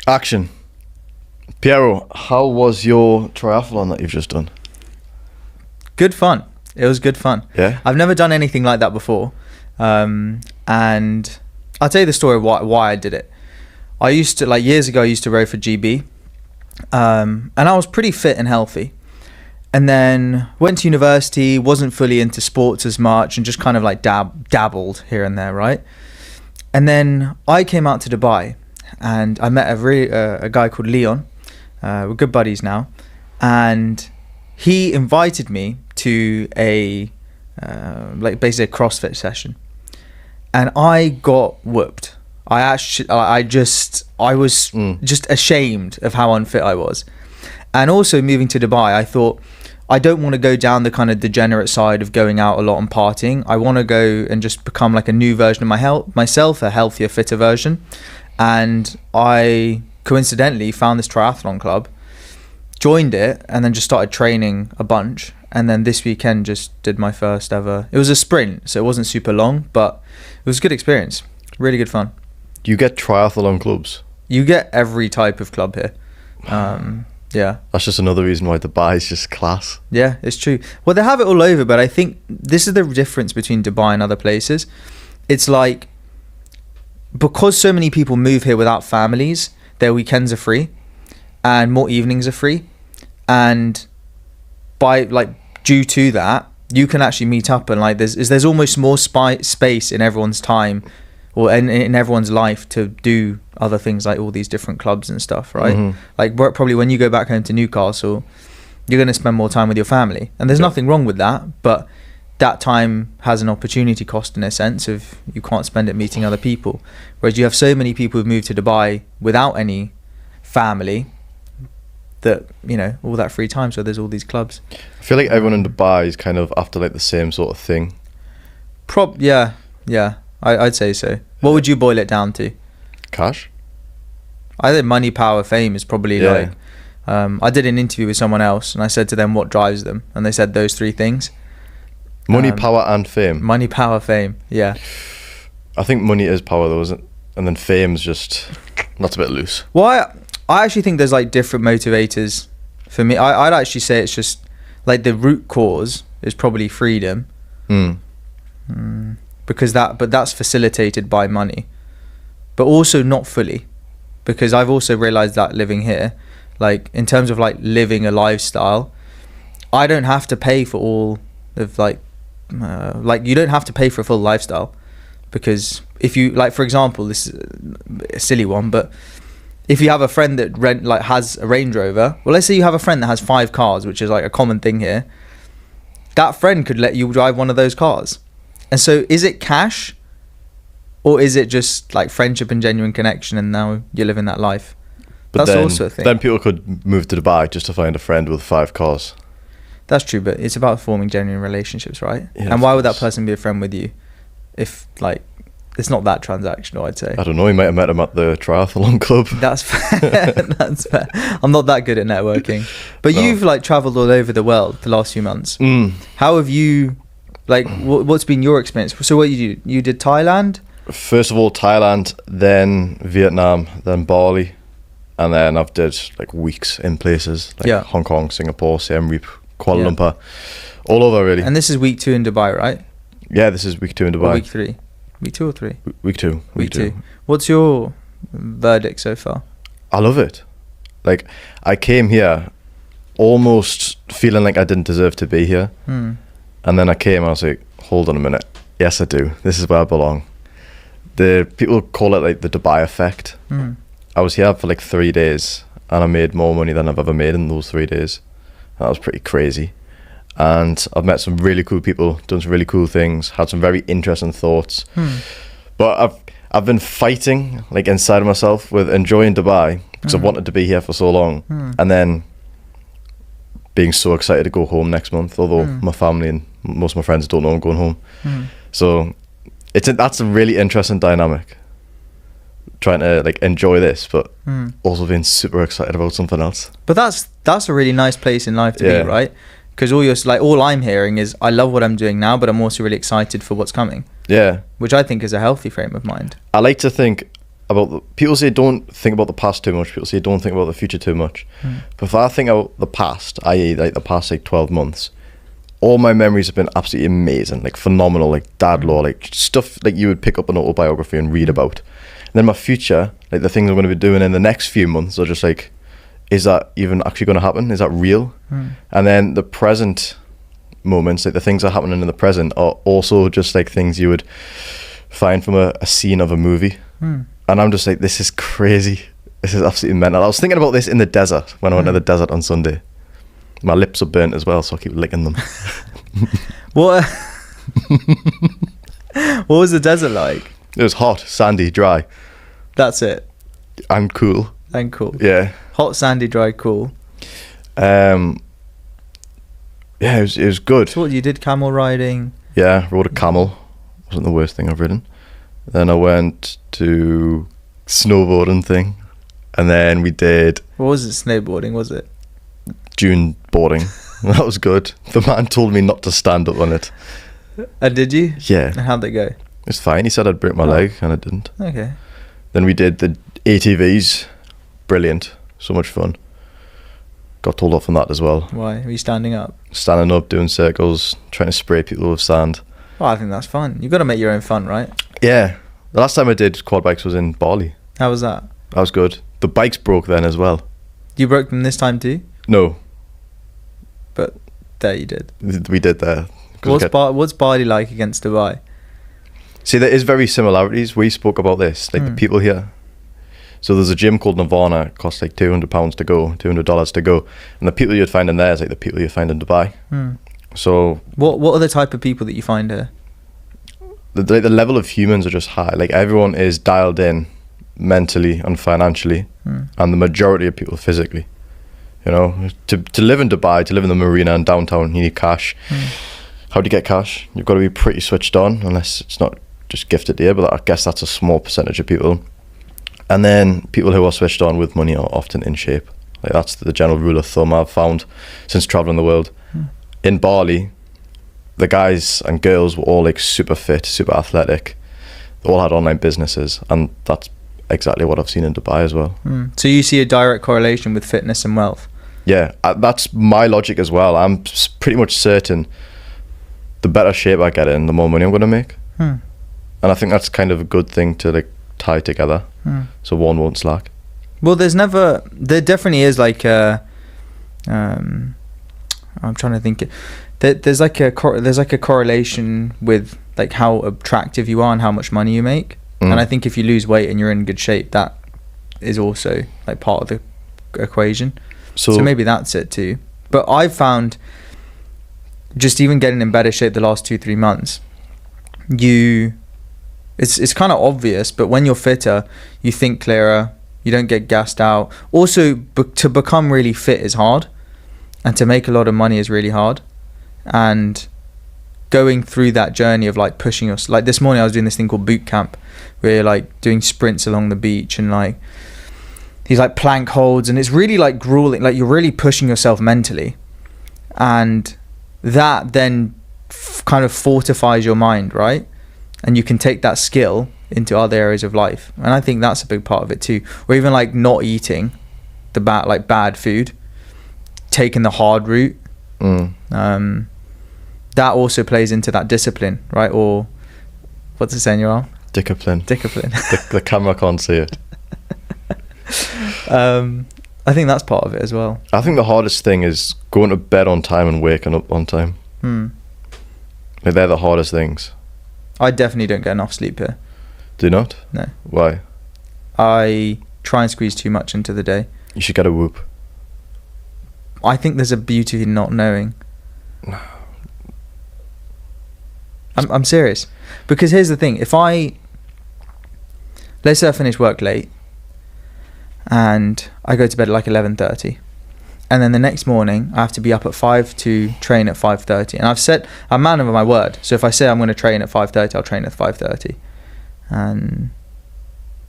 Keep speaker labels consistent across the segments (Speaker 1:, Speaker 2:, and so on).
Speaker 1: Action. Piero, how was your triathlon that you've just done?
Speaker 2: Good fun. It was good fun.
Speaker 1: Yeah?
Speaker 2: I've never done anything like that before. And I'll tell you the story of why I did it. I used to, years ago, I used to row for GB. And I was pretty fit and healthy. And then went to university, wasn't fully into sports as much, and just kind of dabbled here and there, right? And then I came out to Dubai, and I met a guy called Leon. We're good buddies now. And he invited me to a basically a CrossFit session, and I got whooped. I was just ashamed of how unfit I was. And also moving to Dubai, I thought, I don't want to go down the kind of degenerate side of going out a lot and partying. I want to go and just become like a new version of myself, a healthier, fitter version. And I coincidentally found this triathlon club, joined it, and then just started training a bunch. And then this weekend just did my first ever. It was a sprint, so it wasn't super long, but it was a good experience. Really good fun.
Speaker 1: You get triathlon clubs?
Speaker 2: You get every type of club here. Yeah.
Speaker 1: That's just another reason why Dubai is just class.
Speaker 2: Yeah, it's true. Well, they have it all over, but I think this is the difference between Dubai and other places. It's like, because so many people move here without families, their weekends are free and more evenings are free. And due to that, you can actually meet up and there's almost more space in everyone's time or in everyone's life to do other things, like all these different clubs and stuff, right?
Speaker 1: Mm-hmm.
Speaker 2: Like probably when you go back home to Newcastle, you're going to spend more time with your family, and there's nothing wrong with that, but that time has an opportunity cost in a sense of you can't spend it meeting other people. Whereas you have so many people who've moved to Dubai without any family that, all that free time, so there's all these clubs.
Speaker 1: I feel like everyone in Dubai is kind of after the same sort of thing.
Speaker 2: Yeah, I'd say so. What would you boil it down to?
Speaker 1: Cash?
Speaker 2: I think money, power, fame is probably I did an interview with someone else and I said to them what drives them, and they said those three things.
Speaker 1: Money, power and fame.
Speaker 2: Money, power, fame, yeah.
Speaker 1: I think money is power though, isn't it? And then fame's just, that's a bit loose.
Speaker 2: Well, I actually think there's different motivators for me. I'd actually say it's just the root cause is probably freedom. Because that's facilitated by money, but also not fully, because I've also realized that living here, in terms of living a lifestyle, I don't have to pay for all of you don't have to pay for a full lifestyle, because if you for example, this is a silly one, but if you have a friend that has a Range Rover, well, let's say you have a friend that has 5 cars, which is a common thing here, that friend could let you drive one of those cars. And so is it cash, or is it just friendship and genuine connection, and now you're living that life?
Speaker 1: But
Speaker 2: that's also a thing.
Speaker 1: Then people could move to Dubai just to find a friend with 5 cars.
Speaker 2: That's true, but it's about forming genuine relationships, right?
Speaker 1: Yeah,
Speaker 2: and why would that person be a friend with you if it's not that transactional, I'd say.
Speaker 1: I don't know, you might have met him at the triathlon club.
Speaker 2: That's fair. That's fair. I'm not that good at networking. But you've travelled all over the world the last few months. How have you... what's been your experience? So what you did Thailand?
Speaker 1: First of all Thailand, then Vietnam, then Bali, and then I've did weeks in places Hong Kong, Singapore, Siem Reap, Kuala Lumpur, all over really.
Speaker 2: And this is week 2 in Dubai, right?
Speaker 1: Yeah, this is week 2 in Dubai.
Speaker 2: Or week 3? Week 2 or 3?
Speaker 1: Week 2.
Speaker 2: Week 2. What's your verdict so far?
Speaker 1: I love it. I came here almost feeling like I didn't deserve to be here. And then I came, I was like, hold on a minute. Yes, I do. This is where I belong. The people call it the Dubai effect. I was here for 3 days and I made more money than I've ever made in those 3 days. That was pretty crazy. And I've met some really cool people, done some really cool things, had some very interesting thoughts. But I've been fighting inside of myself with enjoying Dubai because I've wanted to be here for so long. And then being so excited to go home next month, although my family and most of my friends don't know I'm going home. So that's a really interesting dynamic, trying to enjoy this but also being super excited about something else.
Speaker 2: But that's a really nice place in life to be, right? Because all I'm hearing is I love what I'm doing now, but I'm also really excited for what's coming.
Speaker 1: Yeah,
Speaker 2: which I think is a healthy frame of mind.
Speaker 1: I like to think people say don't think about the past too much. People say don't think about the future too much. But if I think about the past, i.e. like the past like 12 months, all my memories have been absolutely amazing, like phenomenal, like dad lore, like stuff like you would pick up an autobiography and read about. And then my future, like the things I'm going to be doing in the next few months are just like, is that even actually going to happen? Is that real? And then the present moments, like the things that are happening in the present, are also just like things you would find from a scene of a movie. And I'm just like, this is crazy. This is absolutely mental. I was thinking about this in the desert when I went to the desert on Sunday. My lips are burnt as well, so I keep licking them.
Speaker 2: What was the desert like?
Speaker 1: It was hot, sandy, dry.
Speaker 2: That's it.
Speaker 1: And cool.
Speaker 2: And cool.
Speaker 1: Yeah.
Speaker 2: Hot, sandy, dry, cool.
Speaker 1: Yeah, it was good.
Speaker 2: So what, you did camel riding?
Speaker 1: Yeah, rode a camel. Wasn't the worst thing I've ridden. Then I went to snowboarding thing. And then we did...
Speaker 2: What was it, snowboarding, was it?
Speaker 1: Dune boarding. That was good. The man told me not to stand up on it.
Speaker 2: And did you?
Speaker 1: Yeah.
Speaker 2: And how'd that go?
Speaker 1: It's fine. He said I'd break my leg, and I didn't.
Speaker 2: Okay.
Speaker 1: Then we did the ATVs. Brilliant. So much fun. Got told off on that as well.
Speaker 2: Why? Were you standing up?
Speaker 1: Standing up, doing circles, trying to spray people with sand.
Speaker 2: Oh, I think that's fun. You've got to make your own fun, right?
Speaker 1: Yeah. The last time I did quad bikes was in Bali.
Speaker 2: How was that?
Speaker 1: That was good. The bikes broke then as well.
Speaker 2: You broke them this time too?
Speaker 1: No.
Speaker 2: But there you did.
Speaker 1: We did there.
Speaker 2: What's Bali like against Dubai?
Speaker 1: See, there is very similarities. We spoke about this, like the people here. So there's a gym called Nirvana. It costs like £200 to go, $200 to go. And the people you'd find in there is like the people you find in Dubai. So
Speaker 2: what are the type of people that you find here?
Speaker 1: The level of humans are just high. Like everyone is dialed in mentally and financially, and the majority of people physically. You know, to live in Dubai, to live in the marina and downtown, you need cash. How do you get cash? You've got to be pretty switched on, unless it's not just gifted to you, but I guess that's a small percentage of people. And then people who are switched on with money are often in shape. Like that's the general rule of thumb I've found since traveling the world. In Bali, the guys and girls were all like super fit, super athletic. They all had online businesses, and that's exactly what I've seen in Dubai as well.
Speaker 2: So you see a direct correlation with fitness and wealth?
Speaker 1: Yeah, that's my logic as well. I'm pretty much certain the better shape I get in, the more money I'm going to make. And I think that's kind of a good thing to like tie together, so one won't slack.
Speaker 2: Well, there definitely is like I'm trying to think. There's like a correlation with like how attractive you are and how much money you make. And I think if you lose weight and you're in good shape, that is also like part of the equation. So maybe that's it too. But I've found just even getting in better shape the last 2-3 months, it's kind of obvious, but when you're fitter, you think clearer, you don't get gassed out. Also, to become really fit is hard, and to make a lot of money is really hard. And going through that journey of like pushing us, like this morning I was doing this thing called boot camp, where you're like doing sprints along the beach and like these like plank holds, and it's really like grueling, like you're really pushing yourself mentally, and that then kind of fortifies your mind, right? And you can take that skill into other areas of life, and I think that's a big part of it too. Or even like not eating the bad food, taking the hard route. That also plays into that discipline, right? Or what's it saying, your arm?
Speaker 1: Discipline. The camera can't see it.
Speaker 2: I think that's part of it as well.
Speaker 1: I think the hardest thing is going to bed on time and waking up on time. Like they're the hardest things.
Speaker 2: I definitely don't get enough sleep here.
Speaker 1: Do you not?
Speaker 2: No.
Speaker 1: Why?
Speaker 2: I try and squeeze too much into the day.
Speaker 1: You should get a Whoop.
Speaker 2: I think there's a beauty in not knowing. I'm serious. Because here's the thing. Let's say I finish work late and I go to bed at like 11:30, and then the next morning I have to be up at 5 to train at 5:30, and I'm a man of my word, so if I say I'm going to train at 5:30, I'll train at 5:30. And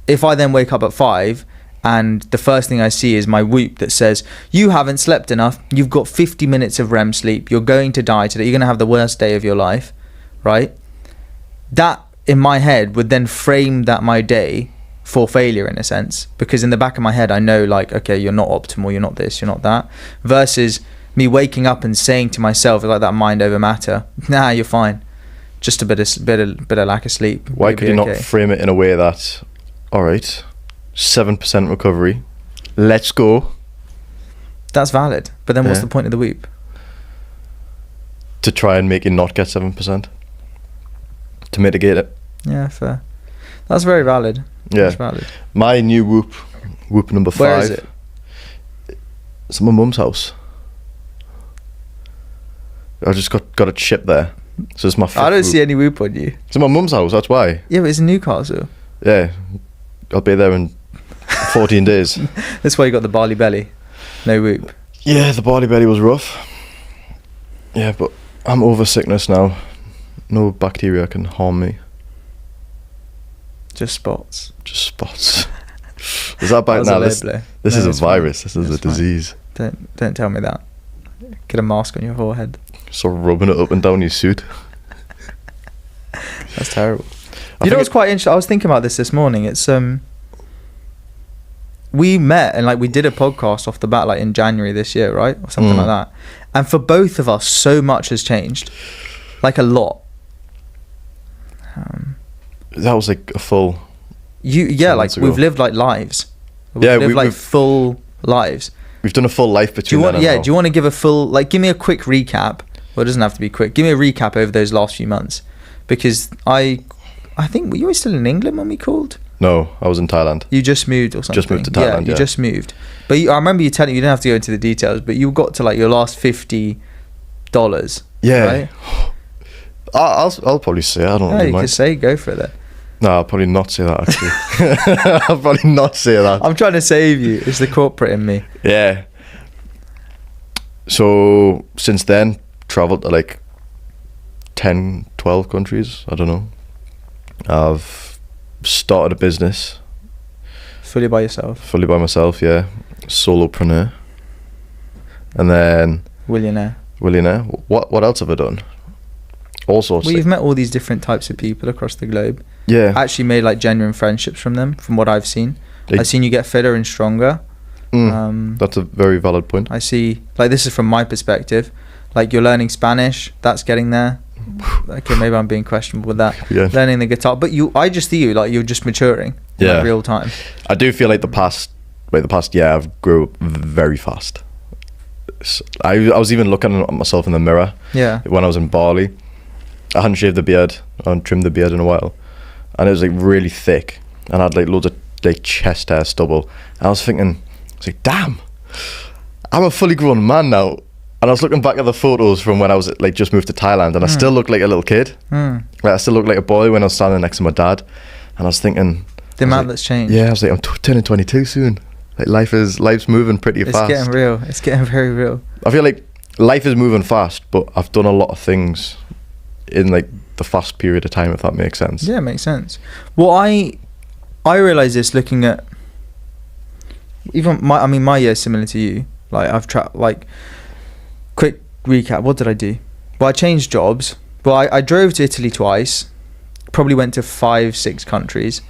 Speaker 2: if I then wake up at 5 and the first thing I see is my Whoop that says, you haven't slept enough, you've got 50 minutes of REM sleep, you're going to die today, you're going to have the worst day of your life, right? That in my head would then frame that my day for failure in a sense, because in the back of my head I know, like, okay, you're not optimal, you're not this, you're not that, versus me waking up and saying to myself, like that mind over matter, nah, you're fine, just a bit of lack of sleep.
Speaker 1: Why could you not frame it in a way that, all right, 7% recovery, let's go?
Speaker 2: That's valid, but then what's the point of the whoop?
Speaker 1: To try and make you not get 7%, to mitigate it.
Speaker 2: Yeah, fair. That's very valid.
Speaker 1: Yeah.
Speaker 2: That's valid.
Speaker 1: My new whoop number 5.
Speaker 2: Where is it?
Speaker 1: It's at my mum's house. I just got it shipped there. So it's my 5th
Speaker 2: I don't
Speaker 1: whoop.
Speaker 2: see any whoop on you.
Speaker 1: It's at my mum's house, that's why.
Speaker 2: Yeah, but it's in Newcastle.
Speaker 1: Yeah. I'll be there in 14 days.
Speaker 2: That's why you got the barley belly. No whoop.
Speaker 1: Yeah, the barley belly was rough. Yeah, but I'm over sickness now. No bacteria can harm me.
Speaker 2: Just spots.
Speaker 1: Just spots. Is that bad?
Speaker 2: That
Speaker 1: Nah,
Speaker 2: was a
Speaker 1: this
Speaker 2: low blow.
Speaker 1: is
Speaker 2: No,
Speaker 1: a
Speaker 2: it's fine.
Speaker 1: virus. This is a
Speaker 2: It's fine.
Speaker 1: disease.
Speaker 2: Don't tell me that. Get a mask on your forehead.
Speaker 1: So rubbing it up and down your suit.
Speaker 2: That's terrible.
Speaker 1: I
Speaker 2: You know
Speaker 1: think
Speaker 2: what's quite interesting? I was thinking about this morning. It's we met and like we did a podcast off the bat like in January this year, right, or something like that. And for both of us, so much has changed, like a lot.
Speaker 1: That was like a full.
Speaker 2: Like
Speaker 1: months ago.
Speaker 2: we've lived like lives.
Speaker 1: Yeah,
Speaker 2: lived like
Speaker 1: we've-
Speaker 2: full lives.
Speaker 1: We've done a full life
Speaker 2: Do you
Speaker 1: between
Speaker 2: want?
Speaker 1: then and
Speaker 2: Yeah.
Speaker 1: now.
Speaker 2: Do you want to give a full like? Give me a quick recap. Well, it doesn't have to be quick. Give me a recap over those last few months, because I think you were still in England when we called.
Speaker 1: No, I was in Thailand.
Speaker 2: You just moved or something.
Speaker 1: Just moved to Thailand,
Speaker 2: You
Speaker 1: yeah.
Speaker 2: just moved. But I remember you telling. You didn't have to go into the details, but you got to like your last $50.
Speaker 1: Yeah.
Speaker 2: Right?
Speaker 1: I'll probably say it. I don't
Speaker 2: Yeah,
Speaker 1: really
Speaker 2: you
Speaker 1: mind.
Speaker 2: could go for it then.
Speaker 1: No, I'll probably not say that actually. I'll probably not say that.
Speaker 2: I'm trying to save you. It's the corporate in me.
Speaker 1: Yeah. So since then, travelled to like 10, 12 countries. I don't know. I've started a business
Speaker 2: Fully by yourself.
Speaker 1: fully by myself. Yeah, solopreneur. And then
Speaker 2: Willionaire.
Speaker 1: Willionaire. What else have I done? All sorts.
Speaker 2: Well, you've met all these different types of people across the globe.
Speaker 1: Yeah.
Speaker 2: Actually made like genuine friendships from them, from what I've seen.
Speaker 1: They-
Speaker 2: I've seen you get fitter and stronger.
Speaker 1: That's a very valid point.
Speaker 2: I see, like, this is from my perspective, like you're learning Spanish, that's getting there. Okay, maybe I'm being questionable with that.
Speaker 1: Yeah.
Speaker 2: Learning the guitar, but I just see you like you're just maturing in
Speaker 1: Yeah.
Speaker 2: like, real time.
Speaker 1: I do feel like the past year I've grew very fast. I was even looking at myself in the mirror
Speaker 2: Yeah.
Speaker 1: when I was in Bali. I hadn't shaved the beard, I hadn't trimmed the beard in a while, and it was like really thick, and I had like loads of like chest hair stubble. And I was thinking, I was like, damn, I'm a fully grown man now. And I was looking back at the photos from when I was like just moved to Thailand, and I still look like a little kid. Like, I still look like a boy when I was standing next to my dad, and I was thinking,
Speaker 2: The
Speaker 1: I was
Speaker 2: amount
Speaker 1: like,
Speaker 2: that's changed.
Speaker 1: yeah, I was like, I'm turning 22 soon. Like life's moving pretty
Speaker 2: It's
Speaker 1: fast.
Speaker 2: getting real. It's getting very real.
Speaker 1: I feel like life is moving fast, but I've done a lot of things in like the fast period of time, if that makes sense.
Speaker 2: Yeah, it makes sense. Well, I realize this looking at even my year is similar to you. Like I've tried, like, quick recap. What did I do? Well, I changed jobs. Well, I drove to Italy twice. Probably went to 5-6 countries.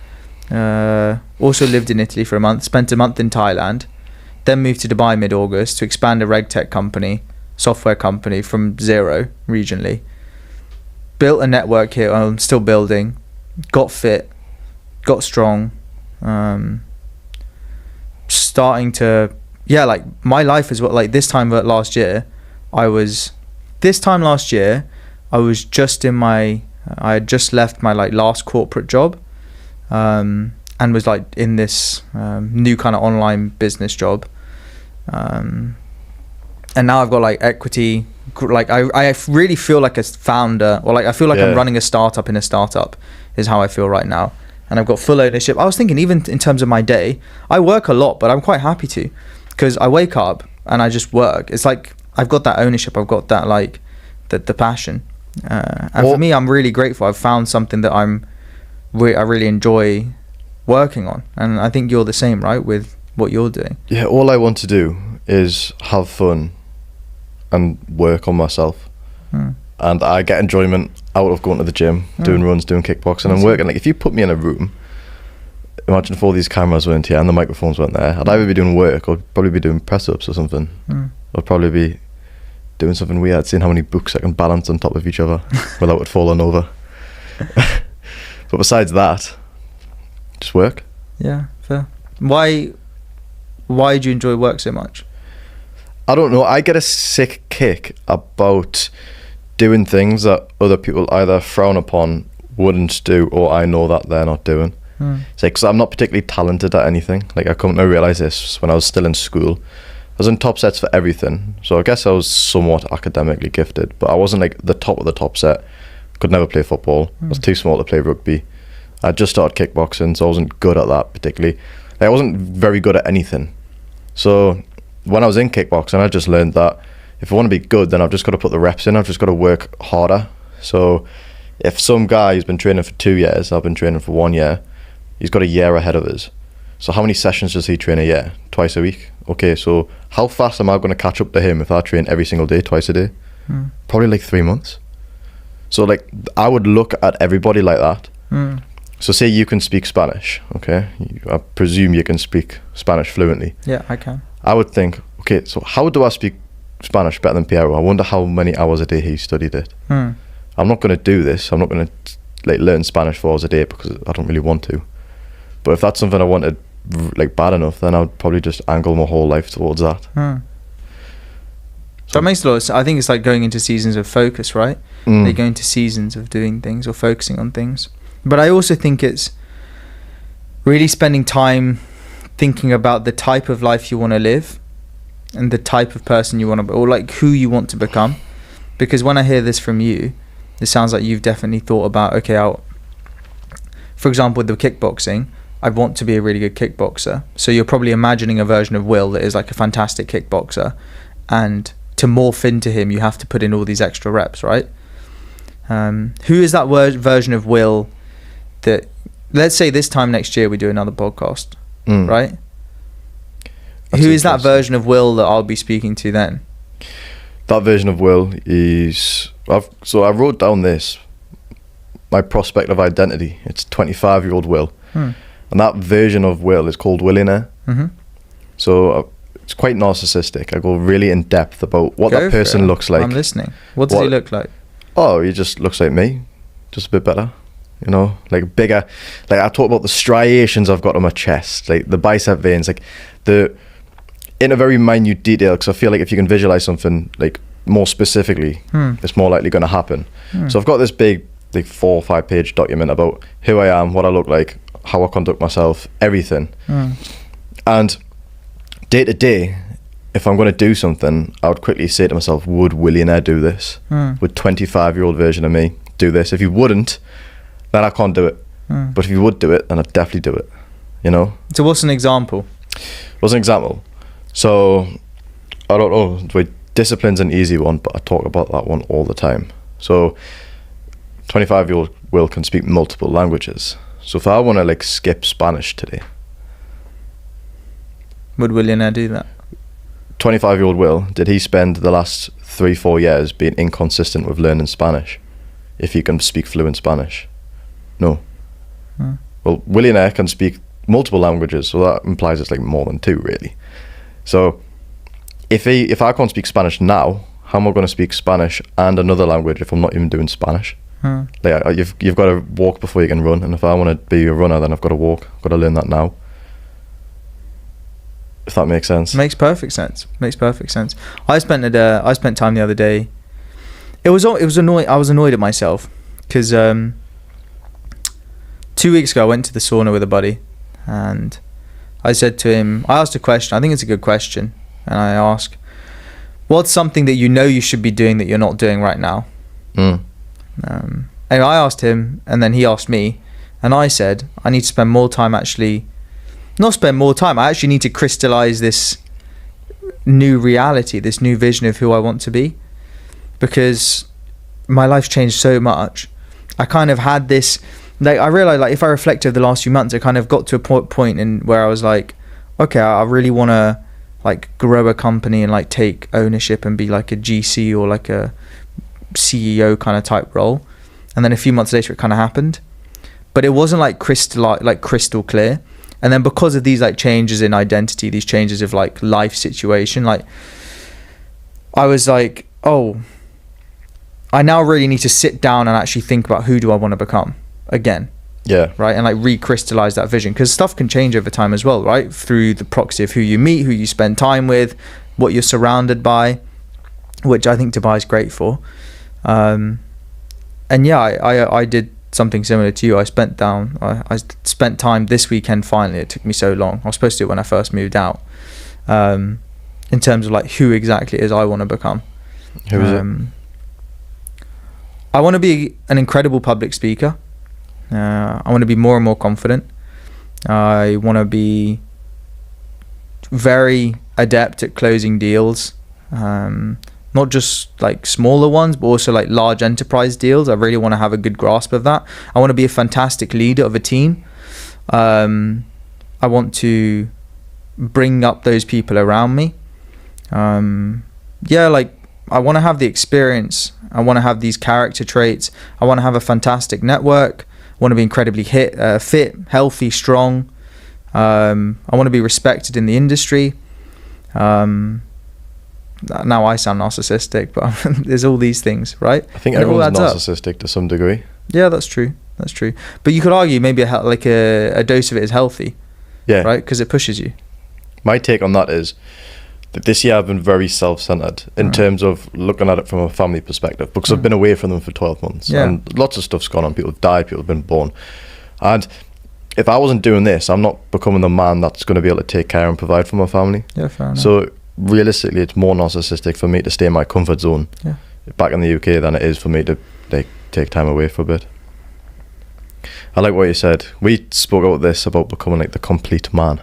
Speaker 2: Also lived in Italy for a month. Spent a month in Thailand. Then moved to Dubai mid-August to expand a regtech company, software company from zero regionally. Built a network here. I'm still building. Got fit. Got strong. Starting to, yeah, like my life is what, like this time last year, I was just in my, I had just left my like last corporate job, and was like in this new kind of online business job, and now I've got like equity. Like I really feel like a founder, or like I feel like I'm running a startup in a startup is how I feel right now. And I've got full ownership. I was thinking even in terms of my day, I work a lot, but I'm quite happy to, because I wake up and I just work. It's like I've got that ownership. I've got that like the passion. And for me, I'm really grateful. I've found something that I really enjoy working on. And I think you're the same, right, with what you're doing.
Speaker 1: Yeah, all I want to do is have fun and work on myself. And I get enjoyment out of going to the gym, doing runs, doing kickboxing, and working. Like, if you put me in a room, imagine if all these cameras weren't here and the microphones weren't there. I'd either be doing work or probably be doing press-ups or something. I'd probably be doing something weird, seeing how many books I can balance on top of each other without it falling over. But besides that, just work.
Speaker 2: Yeah, fair. Why do you enjoy work so much?
Speaker 1: I don't know. I get a sick kick about doing things that other people either frown upon, wouldn't do, or I know that they're not doing. It's like, 'cause I'm not particularly talented at anything. Like, I come to realise this when I was still in school. I was in top sets for everything, so I guess I was somewhat academically gifted, but I wasn't like the top of the top set. Could never play football. I was too small to play rugby. I just started kickboxing, so I wasn't good at that particularly. Like, I wasn't very good at anything. So when I was in kickboxing, I just learned that if I want to be good, then I've just got to put the reps in. I've just got to work harder. So if some guy who's been training for 2 years, I've been training for 1 year, he's got a year ahead of us. So how many sessions does he train a year? Twice a week? Okay, so how fast am I going to catch up to him if I train every single day, twice a day? Probably like 3 months. So like, I would look at everybody like that. So say you can speak Spanish, okay? I presume you can speak Spanish fluently.
Speaker 2: Yeah, I can.
Speaker 1: I would think, okay, so how do I speak Spanish better than Piero? I wonder how many hours a day he studied it. I'm not going to do this. I'm not going to like learn Spanish 4 hours a day because I don't really want to. But if that's something I wanted like bad enough, then I'd probably just angle my whole life towards that.
Speaker 2: That makes a lot of sense. I think it's like going into seasons of focus, right? They go into seasons of doing things or focusing on things. But I also think it's really spending time thinking about the type of life you want to live and the type of person you want to be, or like who you want to become. Because when I hear this from you, it sounds like you've definitely thought about, okay, for example, with the kickboxing, I want to be a really good kickboxer. So you're probably imagining a version of Will that is like a fantastic kickboxer, and to morph into him, you have to put in all these extra reps, right? Who is that version of Will that, let's say this time next year we do another podcast, right?
Speaker 1: That's
Speaker 2: who is that version of Will that I'll be speaking to then?
Speaker 1: That version of Will is, so I wrote down my prospective identity. It's 25-year-old Will. And that version of Will is called Willionaire. So it's quite narcissistic. I go really in depth about what that person looks like.
Speaker 2: I'm listening. What does he look like?
Speaker 1: Oh, he just looks like me, just a bit better. You know, like bigger. Like, I talk about the striations I've got on my chest, like the bicep veins, like in a very minute detail, because I feel like if you can visualize something like more specifically, it's more likely going to happen. So I've got this big, like 4 or 5 page document about who I am, what I look like, how I conduct myself, everything. And day to day, if I'm going to do something, I would quickly say to myself, would Willionaire do this? Would 25-year-old version of me do this? If he wouldn't, then I can't do it. But if he would do it, then I'd definitely do it. You know?
Speaker 2: So what's an example?
Speaker 1: What's an example? So, I don't know, discipline's an easy one, but I talk about that one all the time. So, 25-year-old Will can speak multiple languages. So if I want to like skip Spanish today,
Speaker 2: would Willionaire do that?
Speaker 1: 25-year-old Will, did he spend the last 3-4 years being inconsistent with learning Spanish if he can speak fluent Spanish? No. Well, Willionaire can speak multiple languages, so that implies it's like more than 2 really. So if I can't speak Spanish now, how am I going to speak Spanish and another language if I'm not even doing Spanish? Like, you've got to walk before you can run, and if I want to be a runner, then I've got to walk. I've got to learn that now. If that makes sense.
Speaker 2: Makes perfect sense. I spent time the other day. It was annoying. I was annoyed at myself because 2 weeks ago I went to the sauna with a buddy, and I said to him, I asked a question. I think it's a good question, and I ask, what's something that you know you should be doing that you're not doing right now? And I asked him, and then he asked me, and I said, I need to spend more time I actually need to crystallize this new reality, this new vision of who I want to be, because my life's changed so much. I kind of had this, like, I realized, like, if I reflect over the last few months, I kind of got to a point in where I was like, okay, I really want to like grow a company and like take ownership and be like a GC or like a CEO kind of type role. And then a few months later it kind of happened, but it wasn't like crystal clear. And then because of these like changes in identity, these changes of like life situation, like I was like, oh, I now really need to sit down and actually think about who do I want to become again.
Speaker 1: Yeah.
Speaker 2: Right. And like recrystallize that vision, because stuff can change over time as well, right? Through the proxy of who you meet, who you spend time with, what you're surrounded by, which I think Dubai is great for. And yeah, I did something similar to you. I spent time this weekend. Finally, it took me so long. I was supposed to do it when I first moved out. In terms of like who exactly it is I want to become.
Speaker 1: Who is it?
Speaker 2: I want to be an incredible public speaker. I want to be more and more confident. I want to be very adept at closing deals. Not just like smaller ones, but also like large enterprise deals. I really want to have a good grasp of that. I want to be a fantastic leader of a team. I want to bring up those people around me. Like I want to have the experience. I want to have these character traits. I want to have a fantastic network. I want to be incredibly fit, healthy, strong. I want to be respected in the industry. Now I sound narcissistic, but there's all these things, right?
Speaker 1: I think everyone's narcissistic to some degree.
Speaker 2: Yeah, that's true. But you could argue maybe a dose of it is healthy.
Speaker 1: Yeah.
Speaker 2: Right? Because it pushes you.
Speaker 1: My take on that is that this year I've been very self-centered in terms of looking at it from a family perspective, because I've been away from them for 12 months and lots of stuff's gone on. People have died, people have been born. And if I wasn't doing this, I'm not becoming the man that's going to be able to take care and provide for my family.
Speaker 2: Yeah, fair enough.
Speaker 1: So realistically, it's more narcissistic for me to stay in my comfort zone back in the UK than it is for me to like take time away for a bit. I like what you said. We spoke about this, about becoming like the complete man.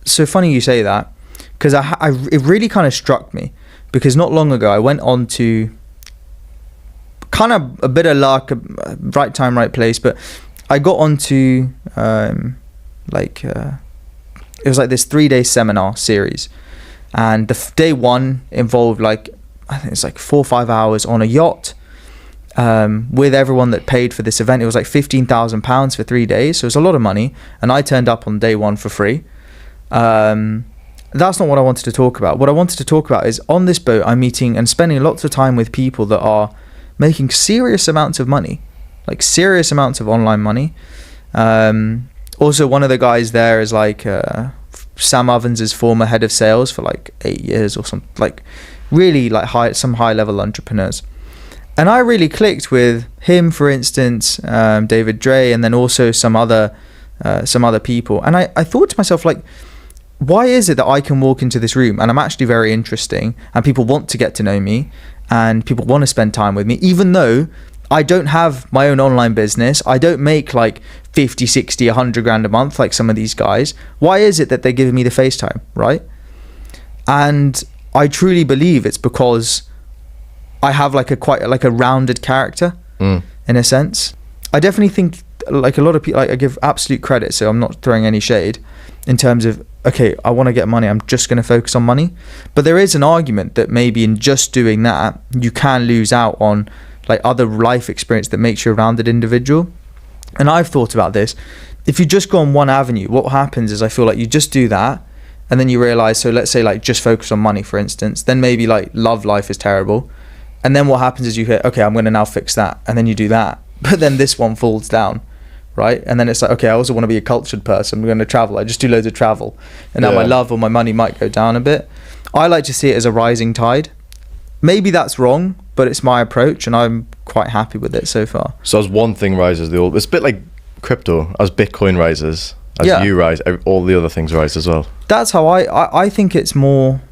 Speaker 2: So funny you say that, because it really kind of struck me, because not long ago I went on to kind of a bit of luck, right time, right place, but I got onto it was like this 3-day seminar series, and the day one involved like, I think it's like 4 or 5 hours on a yacht with everyone that paid for this event. It was like £15,000 for 3 days, so it was a lot of money, and I turned up on day one for free. That's not what I wanted to talk about. What I wanted to talk about is on this boat I'm meeting and spending lots of time with people that are making serious amounts of money, like serious amounts of online money. Also, one of the guys there is like Sam Ovens' former head of sales for like 8 years or something, like really like some high level entrepreneurs. And I really clicked with him, for instance, David Dre, and then also some other people. And I thought to myself, like, why is it that I can walk into this room and I'm actually very interesting and people want to get to know me and people want to spend time with me, even though I don't have my own online business. I don't make like 50, 60, 100 grand a month like some of these guys. Why is it that they're giving me the FaceTime, right? And I truly believe it's because I have like a rounded character in a sense. I definitely think like a lot of people, like, I give absolute credit, so I'm not throwing any shade in terms of, okay, I want to get money, I'm just going to focus on money. But there is an argument that maybe in just doing that, you can lose out on like other life experience that makes you a rounded individual. And I've thought about this. If you just go on one avenue, what happens is I feel like you just do that and then you realize, so let's say like just focus on money, for instance, then maybe like love life is terrible. And then what happens is you hit, okay, I'm going to now fix that. And then you do that. But then this one falls down, right? And then it's like, okay, I also want to be a cultured person. I'm going to travel. I just do loads of travel. And now my love or my money might go down a bit. I like to see it as a rising tide. Maybe that's wrong, but it's my approach and I'm quite happy with it so far.
Speaker 1: So as one thing rises, it's a bit like crypto. As Bitcoin rises, as you rise, all the other things rise as well.
Speaker 2: That's how I think it's more...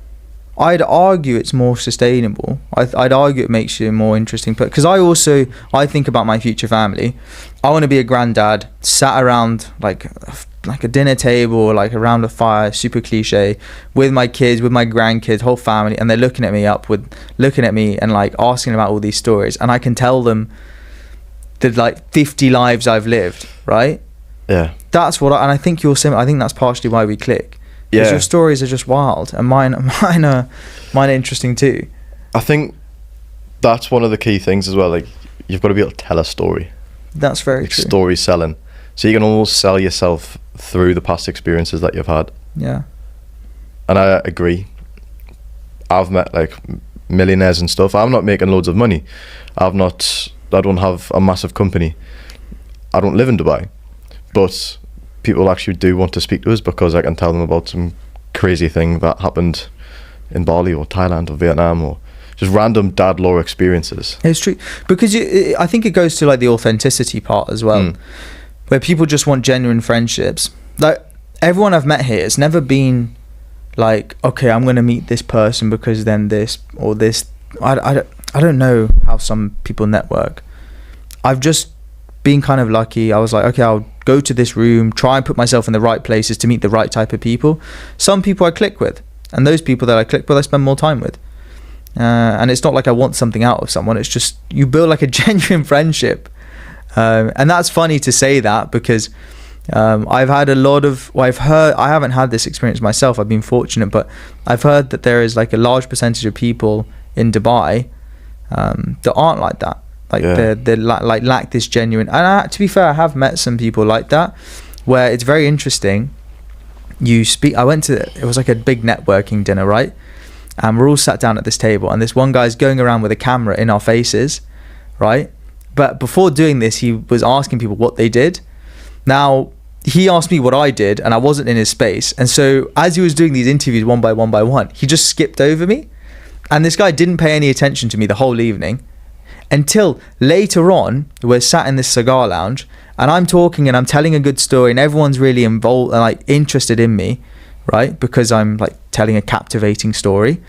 Speaker 2: I'd argue it's more sustainable. I'd argue it makes you a more interesting person. Because I think about my future family. I want to be a granddad, sat around like a dinner table or like around a fire, super cliche, with my kids, with my grandkids, whole family, and they're looking at me and like asking about all these stories, and I can tell them the like 50 lives I've lived, right?
Speaker 1: Yeah.
Speaker 2: That's what and I think you're similar. I think that's partially why we click. Because your stories are just wild, and mine are interesting too.
Speaker 1: I think that's one of the key things as well. Like, you've got to be able to tell a story.
Speaker 2: That's very true.
Speaker 1: Story selling. So you can almost sell yourself through the past experiences that you've had.
Speaker 2: Yeah.
Speaker 1: And I agree. I've met like millionaires and stuff. I'm not making loads of money. I don't have a massive company. I don't live in Dubai. But people actually do want to speak to us because I can tell them about some crazy thing that happened in Bali or Thailand or Vietnam, or just random dad lore experiences.
Speaker 2: It's true, because I think it goes to like the authenticity part as well, where people just want genuine friendships. Like everyone I've met here, it's never been like, okay, I'm going to meet this person because then this or this. I don't know how some people network. I've just been kind of lucky. I was like, okay, I'll go to this room, try and put myself in the right places to meet the right type of people. Some people I click with, and those people that I click with, I spend more time with. And it's not like I want something out of someone. It's just you build like a genuine friendship. And that's funny to say that because I've had a lot of, well, I've heard, I haven't had this experience myself, I've been fortunate, but I've heard that there is like a large percentage of people in Dubai that aren't like that. Like they lack this genuine, and to be fair, I have met some people like that where it's very interesting. I went to, it was like a big networking dinner, right? And we're all sat down at this table, and this one guy's going around with a camera in our faces, right? But before doing this, he was asking people what they did. Now, he asked me what I did, and I wasn't in his space. And so as he was doing these interviews one by one, he just skipped over me. And this guy didn't pay any attention to me the whole evening until later on. We're sat in this cigar lounge, and I'm talking and I'm telling a good story, and everyone's really involved and like interested in me, right? Because I'm like telling a captivating story.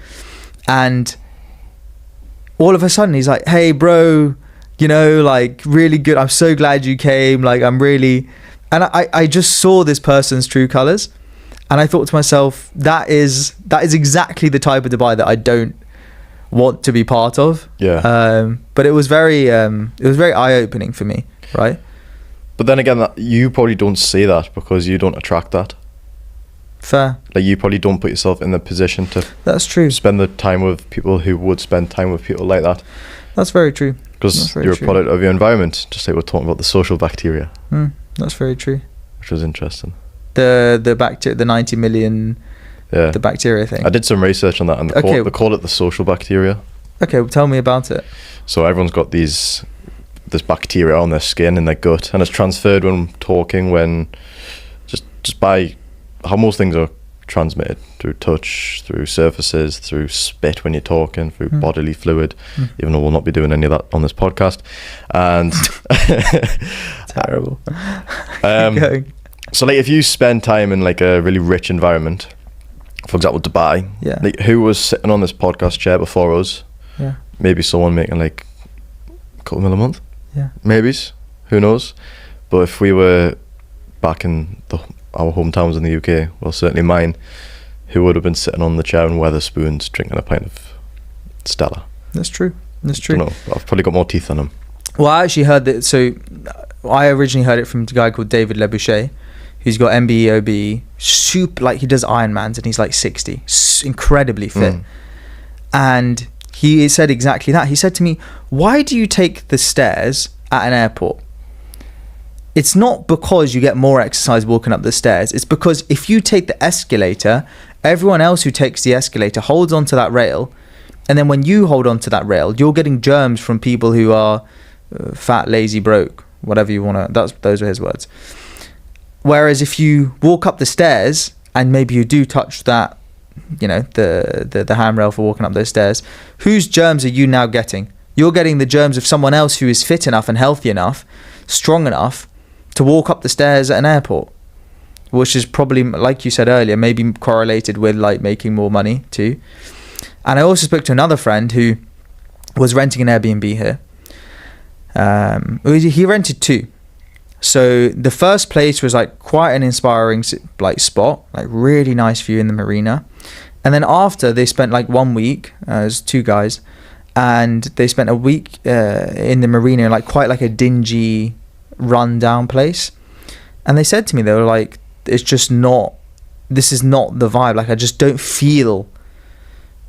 Speaker 2: And all of a sudden he's like, hey bro, you know, like really good, I'm so glad you came, like I'm really, and I just saw this person's true colors, and I thought to myself, that is exactly the type of Dubai that I don't want to be part of. But it was very eye-opening for me, right?
Speaker 1: But then again, you probably don't see that because you don't attract that.
Speaker 2: Fair.
Speaker 1: Like you probably don't put yourself in the position to,
Speaker 2: that's true,
Speaker 1: spend the time with people who would spend time with people like that.
Speaker 2: That's very true.
Speaker 1: Because you're a product of your environment, just like we're talking about the social bacteria.
Speaker 2: That's very true.
Speaker 1: Which was interesting.
Speaker 2: The bacteria, the 90 million, the bacteria thing.
Speaker 1: I did some research on that, and they call it the social bacteria. Okay,
Speaker 2: well, tell me about it.
Speaker 1: So everyone's got this bacteria on their skin, in their gut, and it's transferred when talking, when just by how most things are transmitted, through touch, through surfaces, through spit when you're talking, through bodily fluid, even though we'll not be doing any of that on this podcast. And
Speaker 2: terrible.
Speaker 1: So like if you spend time in like a really rich environment, for example Dubai, like who was sitting on this podcast chair before us, maybe someone making like a couple mil a month, maybes, who knows. But if we were back in our hometowns in the UK, well certainly mine, who would have been sitting on the chair in Weatherspoons drinking a pint of Stella.
Speaker 2: That's true.
Speaker 1: I don't know, I've probably got more teeth than him. Well,
Speaker 2: I actually heard that, so I originally heard it from a guy called David Leboucher, who's got MBE, super, like he does Ironmans, and he's like 60, incredibly fit. And he said exactly that. He said to me, why do you take the stairs at an airport? It's not because you get more exercise walking up the stairs. It's because if you take the escalator, everyone else who takes the escalator holds onto that rail. And then when you hold onto that rail, you're getting germs from people who are fat, lazy, broke, whatever you want to, those are his words. Whereas if you walk up the stairs and maybe you do touch that, you know, the handrail for walking up those stairs, whose germs are you now getting? You're getting the germs of someone else who is fit enough and healthy enough, strong enough to walk up the stairs at an airport, which is probably, like you said earlier, maybe correlated with like making more money too. And I also spoke to another friend who was renting an Airbnb here. He rented two. So the first place was like quite an inspiring like spot, like really nice view in the marina. And then after, they spent like 1 week, as two guys, and they spent a week in the marina, like quite like a dingy, run-down place. And they said to me, they were like, it's just not, this is not the vibe. Like I just don't feel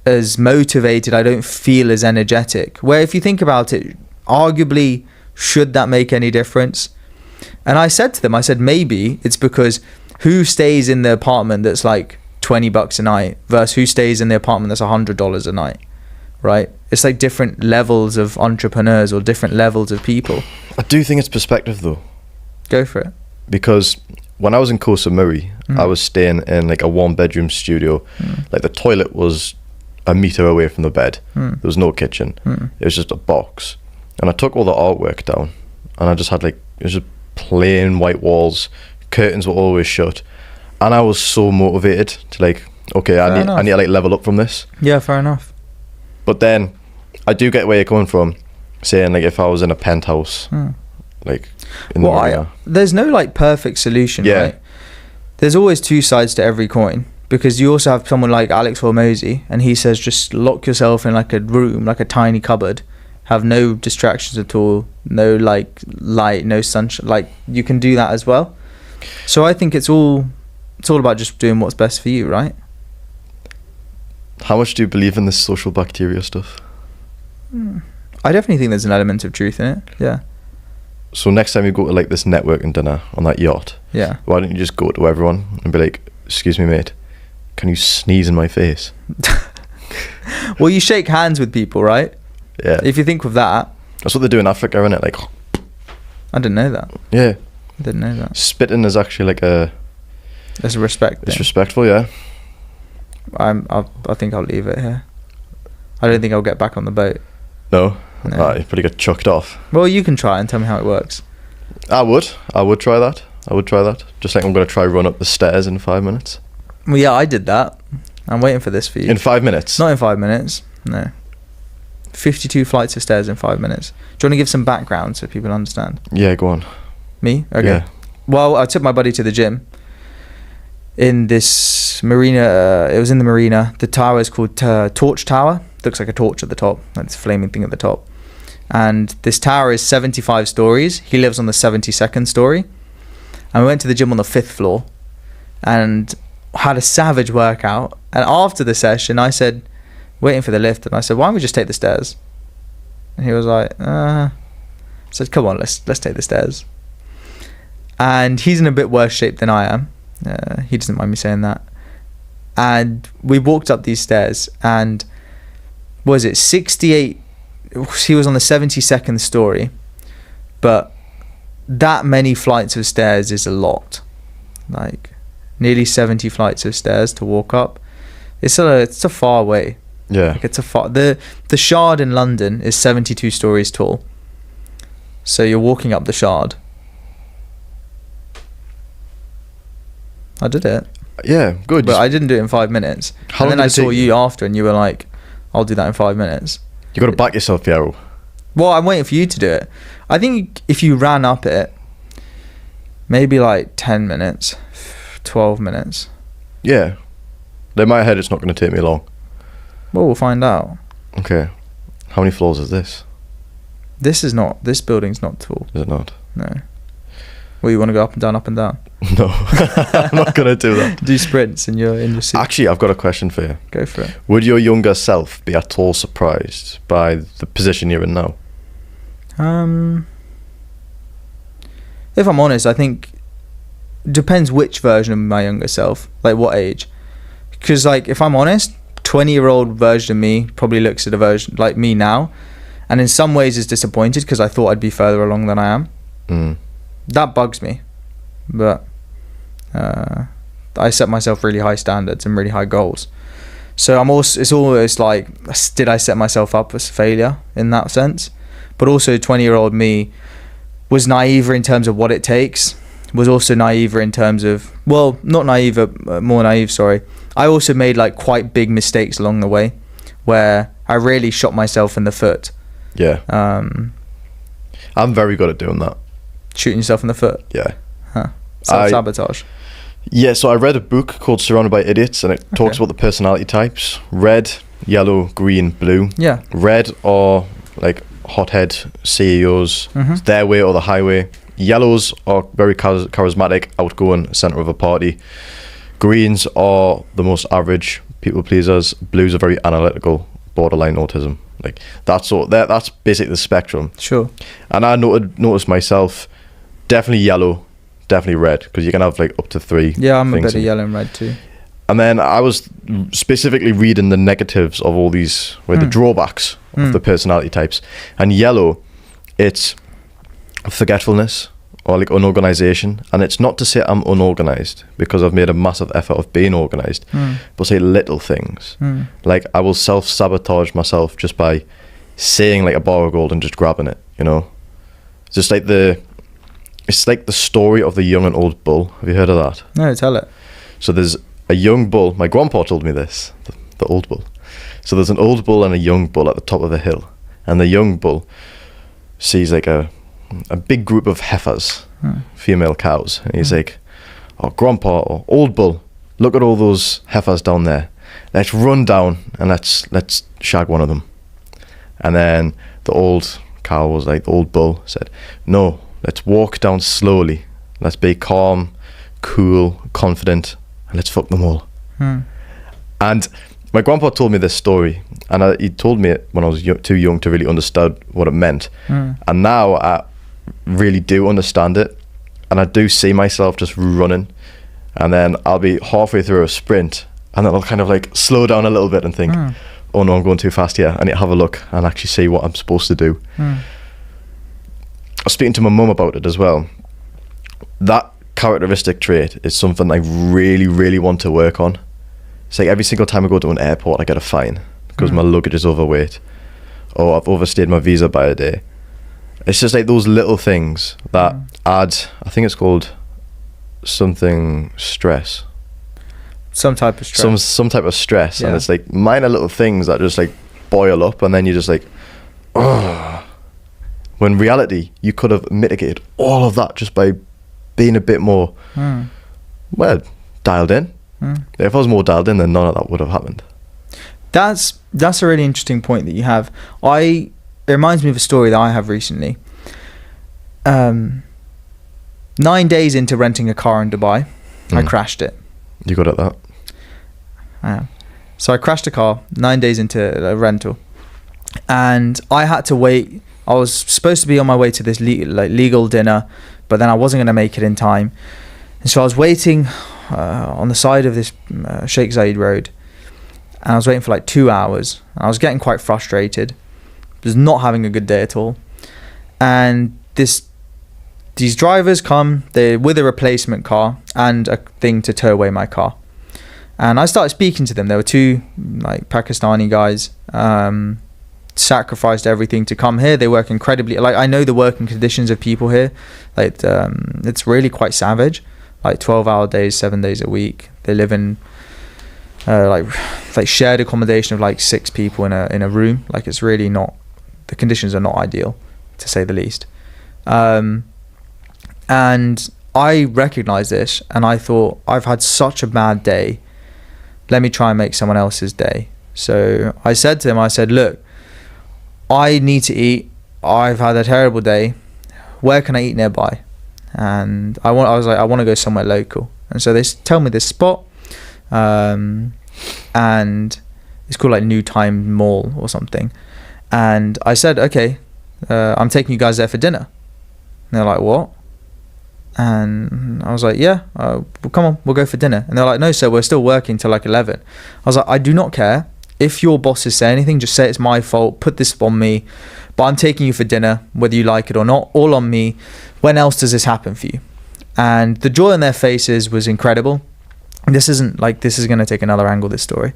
Speaker 2: as motivated, I don't feel as energetic. Where if you think about it, arguably, should that make any difference? And I said to them, I said, maybe it's because who stays in the apartment that's like $20 a night versus who stays in the apartment that's $100 a night, right? It's like different levels of entrepreneurs or different levels of people.
Speaker 1: I do think it's perspective though.
Speaker 2: Go for it.
Speaker 1: Because when I was in Koh Samui, I was staying in like a 1-bedroom studio. Like the toilet was a meter away from the bed. There was no kitchen. It was just a box. And I took all the artwork down, and I just had like, it was just plain white walls, curtains were always shut, and I was so motivated to like, okay, I need to like level up from this.
Speaker 2: Yeah, fair enough.
Speaker 1: But then I do get where you're coming from, saying like if I was in a penthouse, like in the marina.
Speaker 2: There's no like perfect solution, right? There's always two sides to every coin, because you also have someone like Alex Hormozy, and he says just lock yourself in like a room, like a tiny cupboard, have no distractions at all, no like light, no sunshine. Like you can do that as well. So I think it's all about just doing what's best for you, right?
Speaker 1: How much do you believe in this social bacteria stuff?
Speaker 2: I definitely think there's an element of truth in it. Yeah.
Speaker 1: So next time you go to like this networking dinner on that yacht, why don't you just go to everyone and be like, excuse me mate, can you sneeze in my face?
Speaker 2: Well, you shake hands with people, right?
Speaker 1: Yeah.
Speaker 2: If you think of that.
Speaker 1: That's what they do in Africa, isn't it? Like,
Speaker 2: I didn't know that.
Speaker 1: Yeah.
Speaker 2: I didn't know that.
Speaker 1: Spitting is actually like a...
Speaker 2: It's a respect thing.
Speaker 1: It's respectful, yeah.
Speaker 2: I think I'll leave it here. I don't think I'll get back on the boat.
Speaker 1: No? You probably get chucked off.
Speaker 2: Well, you can try and tell me how it works.
Speaker 1: I would try that. Just like I'm going to try run up the stairs in 5 minutes.
Speaker 2: Well, yeah, I did that. I'm waiting for this for you.
Speaker 1: In 5 minutes?
Speaker 2: Not in 5 minutes, no. 52 flights of stairs in 5 minutes. Do you want to give some background so people understand?
Speaker 1: Yeah, go on.
Speaker 2: Me? Okay.
Speaker 1: Yeah.
Speaker 2: Well, I took my buddy to the gym in this marina. It was in the marina. The tower is called Torch Tower. Looks like a torch at the top. That's a flaming thing at the top. And this tower is 75 stories. He lives on the 72nd story. And we went to the gym on the 5th floor and had a savage workout. And after the session, I said, waiting for the lift, and I said, why don't we just take the stairs? And he was like, I said, come on, let's take the stairs. And he's in a bit worse shape than I am. He doesn't mind me saying that. And we walked up these stairs, and was it 68? He was on the 72nd story, but that many flights of stairs is a lot. Like nearly 70 flights of stairs to walk up. It's a far way.
Speaker 1: Yeah.
Speaker 2: Like it's a far. The Shard in London is 72 stories tall. So you're walking up the Shard. I did it.
Speaker 1: Yeah, good.
Speaker 2: But I didn't do it in 5 minutes.
Speaker 1: How
Speaker 2: and
Speaker 1: long
Speaker 2: then
Speaker 1: did
Speaker 2: I
Speaker 1: it
Speaker 2: saw
Speaker 1: take
Speaker 2: you after, and you were like, I'll do that in 5 minutes.
Speaker 1: You got to back yourself, Piero.
Speaker 2: Well, I'm waiting for you to do it. I think if you ran up it, maybe like 10 minutes, 12 minutes.
Speaker 1: Yeah. In my head, it's not going to take me long.
Speaker 2: Well, we'll find out.
Speaker 1: Okay. How many floors is this?
Speaker 2: This building's not tall.
Speaker 1: Is it not?
Speaker 2: No. Well, you want to go up and down, up and down?
Speaker 1: No. I'm not going to do that.
Speaker 2: Do sprints in your seat.
Speaker 1: Actually, I've got a question for you.
Speaker 2: Go for it.
Speaker 1: Would your younger self be at all surprised by the position you're in now?
Speaker 2: If I'm honest, I think depends which version of my younger self, like what age. Because like if I'm honest, 20-year-old version of me probably looks at a version like me now, and in some ways is disappointed because I thought I'd be further along than I am. That bugs me, but I set myself really high standards and really high goals. So it's always like, did I set myself up as failure in that sense? But also 20-year-old me was naive in terms of what it takes, was also naive in terms of, well, not naive, more naive, sorry. I also made like quite big mistakes along the way where I really shot myself in the foot.
Speaker 1: Yeah. I'm very good at doing that.
Speaker 2: Shooting yourself in the foot?
Speaker 1: Yeah.
Speaker 2: Huh. Self-sabotage.
Speaker 1: Yeah, so I read a book called Surrounded by Idiots, and it talks about the personality types. Red, yellow, green, blue.
Speaker 2: Yeah.
Speaker 1: Red are like hothead CEOs, it's their way or the highway. Yellows are very charismatic, outgoing, centre of a party. Greens are the most average people pleasers. Blues are very analytical, borderline autism. Like that's basically the spectrum.
Speaker 2: Sure.
Speaker 1: And I noticed myself definitely yellow, definitely red, because you can have like up to 3.
Speaker 2: Yeah, I'm a
Speaker 1: things
Speaker 2: bit of yellow and red too.
Speaker 1: And then I was specifically reading the negatives of all these, the drawbacks of the personality types. And yellow, it's forgetfulness or like unorganization. And it's not to say I'm unorganized, because I've made a massive effort of being organized, but say little things. Like I will self-sabotage myself just by saying like a bar of gold and just grabbing it, you know? It's just like it's like the story of the young and old bull. Have you heard of that?
Speaker 2: No, tell it.
Speaker 1: So there's a young bull. My grandpa told me this, the old bull. So there's an old bull and a young bull at the top of the hill. And the young bull sees like a big group of heifers, female cows. And he's like, oh, grandpa, or old bull, look at all those heifers down there. Let's run down and let's shag one of them. And then the old cow was like, the old bull said, no, let's walk down slowly. Let's be calm, cool, confident, and let's fuck them all. And my grandpa told me this story, and he told me it when I was too young to really understand what it meant. And now I really do understand it, and I do see myself just running, and then I'll be halfway through a sprint, and then I'll kind of like slow down a little bit and think, oh no, I'm going too fast here. I need to have a look and actually see what I'm supposed to do. I was speaking to my mum about it as well. That characteristic trait is something I really, really want to work on. It's like every single time I go to an airport, I get a fine because my luggage is overweight, or I've overstayed my visa by a day. It's just like those little things that add, I think it's called something stress.
Speaker 2: Some type of stress.
Speaker 1: Some type of stress. And it's like minor little things that just like boil up, and then you're just like, oh. When in reality, you could have mitigated all of that just by being a bit more, well, dialed in. If I was more dialed in, then none of that would have happened.
Speaker 2: That's a really interesting point that you have. It reminds me of a story that I have recently. 9 days into renting a car in Dubai, I crashed it.
Speaker 1: You good at that?
Speaker 2: I am. So I crashed a car 9 days into a rental, and I had to wait. I was supposed to be on my way to this legal dinner, but then I wasn't going to make it in time. And so I was waiting on the side of this Sheikh Zayed road, and I was waiting for like 2 hours. I was getting quite frustrated, just not having a good day at all. And these drivers come, they're with a replacement car and a thing to tow away my car. And I started speaking to them. There were 2 like Pakistani guys, sacrificed everything to come here. They work incredibly, like I know the working conditions of people here, like it's really quite savage, like 12-hour days, 7 days a week. They live in like shared accommodation of like 6 people in a room. Like it's really not, the conditions are not ideal, to say the least. And I recognized this, and I thought, I've had such a bad day, let me try and make someone else's day. So I said to him, I said, look, I need to eat. I've had a terrible day. Where can I eat nearby? And I was like, I want to go somewhere local. And so they tell me this spot, and it's called like New Time Mall or something. And I said, okay, I'm taking you guys there for dinner. And they're like, what? And I was like, yeah, well, come on, we'll go for dinner. And they're like, no, sir, we're still working till like 11. I was like, I do not care. If your bosses say anything, just say it's my fault, put this on me, but I'm taking you for dinner, whether you like it or not, all on me. When else does this happen for you? And the joy on their faces was incredible. This is going to take another angle, this story.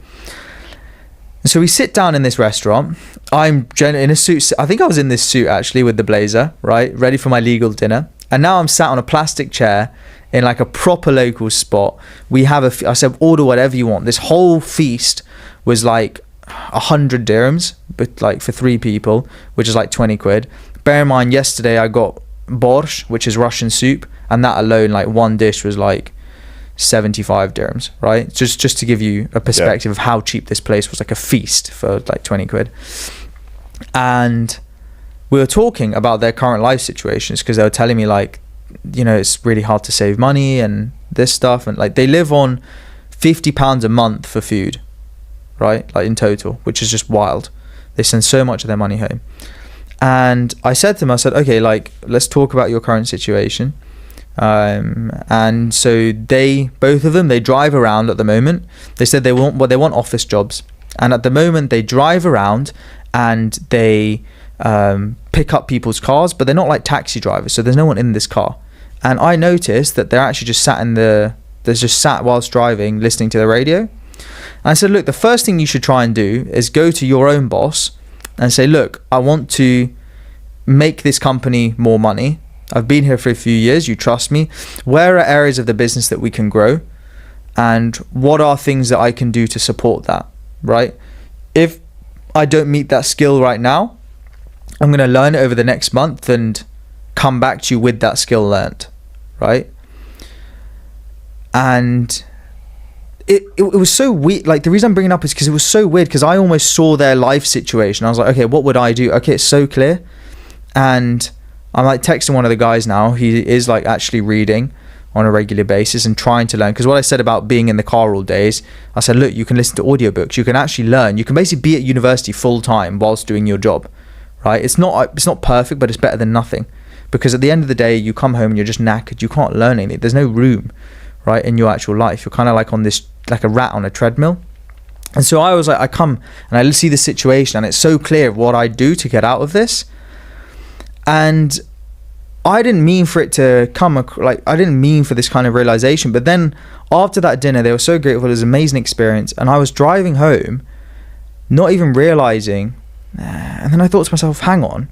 Speaker 2: So we sit down in this restaurant. I'm in a suit. I think I was in this suit actually with the blazer, right? Ready for my legal dinner. And now I'm sat on a plastic chair in like a proper local spot. We have I said, order whatever you want. This whole feast was like 100 dirhams, but like for 3 people, which is like 20 quid. Bear in mind, yesterday I got borscht, which is Russian soup, and that alone, like one dish was like 75 dirhams, right? Just to give you a perspective of how cheap this place was, like a feast for like 20 quid. And we were talking about their current life situations, because they were telling me like, you know, it's really hard to save money and this stuff, and like they live on £50 a month for food, right? Like in total, which is just wild. They send so much of their money home. And I said to him, I said, okay, like, let's talk about your current situation. And so both of them, they drive around at the moment. They said they want office jobs. And at the moment they drive around and they pick up people's cars, but they're not like taxi drivers. So there's no one in this car. And I noticed that they're actually just sat whilst driving, listening to the radio. And I said, look, the first thing you should try and do is go to your own boss and say, look, I want to make this company more money. I've been here for a few years. You trust me. Where are areas of the business that we can grow? And what are things that I can do to support that, right? If I don't meet that skill right now, I'm going to learn it over the next month and come back to you with that skill learned, right? And it was so weird. Like, the reason I'm bringing it up is because it was so weird, because I almost saw their life situation. I was like, okay, what would I do? Okay, it's so clear. And I'm like texting one of the guys now. He is like actually reading on a regular basis and trying to learn. Because what I said about being in the car all day is, I said, look, you can listen to audiobooks. You can actually learn. You can basically be at university full time whilst doing your job, right? It's not perfect, but it's better than nothing. Because at the end of the day, you come home and you're just knackered. You can't learn anything. There's no room, right, in your actual life. You're kind of like on this, like a rat on a treadmill. And so I was like, I come and I see the situation, and it's so clear what I do to get out of this. And I didn't mean for it to come, like, I didn't mean for this kind of realization. But then after that dinner, they were so grateful. It was an amazing experience. And I was driving home, not even realizing. And then I thought to myself, hang on.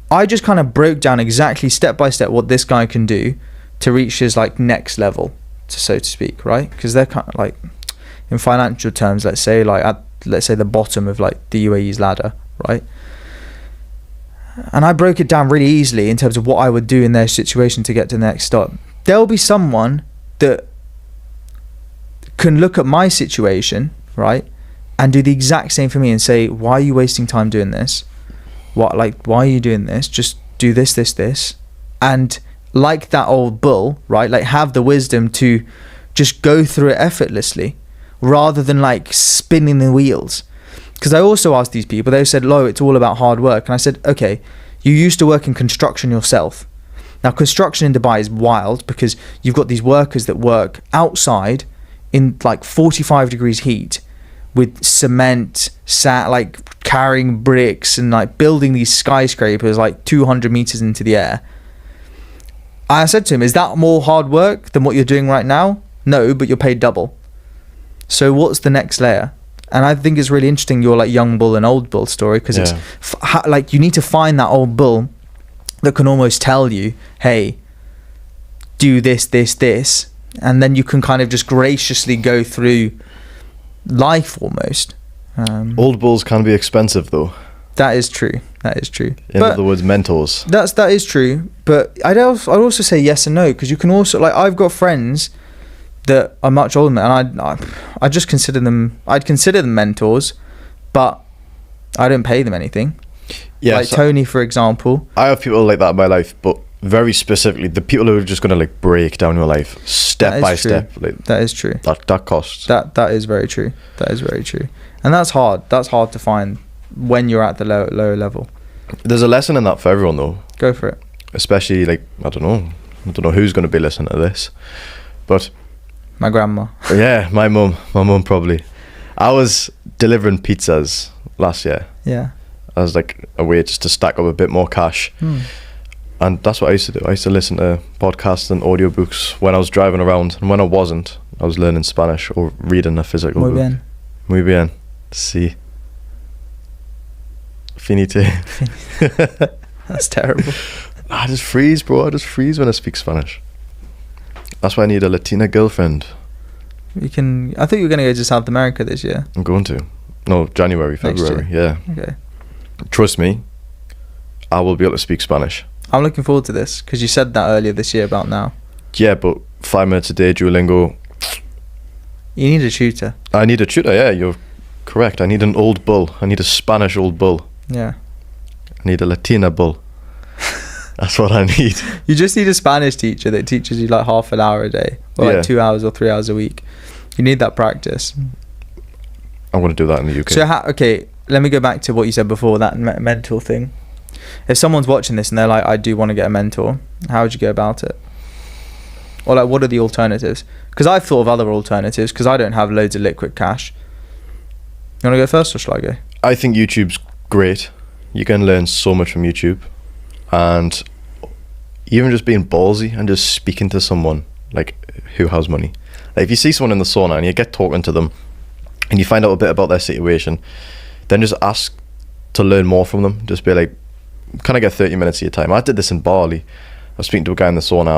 Speaker 2: I just kind of broke down exactly step by step what this guy can do to reach his like next level, so to speak, right? Because they're kind of like, in financial terms, let's say the bottom of like the UAE's ladder, right? And I broke it down really easily in terms of what I would do in their situation to get to the next step. There'll be someone that can look at my situation, right, and do the exact same for me and say, why are you wasting time doing this? Why are you doing this? Just do this. And like that old bull, right, like have the wisdom to just go through it effortlessly rather than like spinning the wheels. Because I also asked these people, they said, Lo, it's all about hard work. And I said, okay, you used to work in construction yourself. Now, construction in Dubai is wild because you've got these workers that work outside in like 45 degrees heat with cement, like carrying bricks and like building these skyscrapers like 200 meters into the air. I said to him, is that more hard work than what you're doing right now? No, but you're paid double. So what's the next layer? And I think it's really interesting your like young bull and old bull story, because it's like you need to find that old bull that can almost tell you, hey, do this, and then you can kind of just graciously go through life almost.
Speaker 1: Old bulls can be expensive though.
Speaker 2: That is true.
Speaker 1: In other words, mentors.
Speaker 2: That is true. But I'd also say yes and no, because you can also, like, I've got friends that are much older than me, and I just consider them. I'd consider them mentors, but I don't pay them anything. Yeah, like Tony, for example.
Speaker 1: I have people like that in my life, but very specifically, the people who are just going to like break down your life step by step. Like,
Speaker 2: that is true.
Speaker 1: That costs.
Speaker 2: That is very true. That is very true, and that's hard. That's hard to find when you're at the lower level.
Speaker 1: There's a lesson in that for everyone, though.
Speaker 2: Go for it.
Speaker 1: Especially like I don't know who's going to be listening to this, but
Speaker 2: my grandma.
Speaker 1: Yeah, my mum probably. I was delivering pizzas last year.
Speaker 2: Yeah.
Speaker 1: As like a way just to stack up a bit more cash. And that's what I used to do. I used to listen to podcasts and audiobooks when I was driving around, and when I wasn't, I was learning Spanish or reading a physical book.
Speaker 2: Bien.
Speaker 1: Muy bien. Sí. Finite.
Speaker 2: That's terrible.
Speaker 1: I just freeze, bro. I just freeze when I speak Spanish. That's why I need a Latina girlfriend.
Speaker 2: I thought you were going to go to South America this year.
Speaker 1: I'm going to. No, January, February. Yeah.
Speaker 2: Okay.
Speaker 1: Trust me, I will be able to speak Spanish.
Speaker 2: I'm looking forward to this, because you said that earlier this year about now.
Speaker 1: Yeah, but 5 minutes a day, Duolingo.
Speaker 2: You need a tutor.
Speaker 1: I need a tutor, yeah, you're correct. I need an old bull. I need a Spanish old bull.
Speaker 2: Yeah.
Speaker 1: I need a Latina bull. That's what I need.
Speaker 2: You just need a Spanish teacher that teaches you like half an hour a day, or like 2 hours or 3 hours a week. You need that practice.
Speaker 1: I'm going to do that in the UK.
Speaker 2: So, okay, let me go back to what you said before, that mental thing. If someone's watching this and they're like, I do want to get a mentor, how would you go about it? Or like, what are the alternatives? Because I've thought of other alternatives because I don't have loads of liquid cash. You want to go first or shall I go?
Speaker 1: I think YouTube's great. You can learn so much from YouTube, and even just being ballsy and just speaking to someone like who has money. Like if you see someone in the sauna and you get talking to them and you find out a bit about their situation, then just ask to learn more from them. Just be like, can I get 30 minutes of your time? I did this in Bali. I was speaking to a guy in the sauna.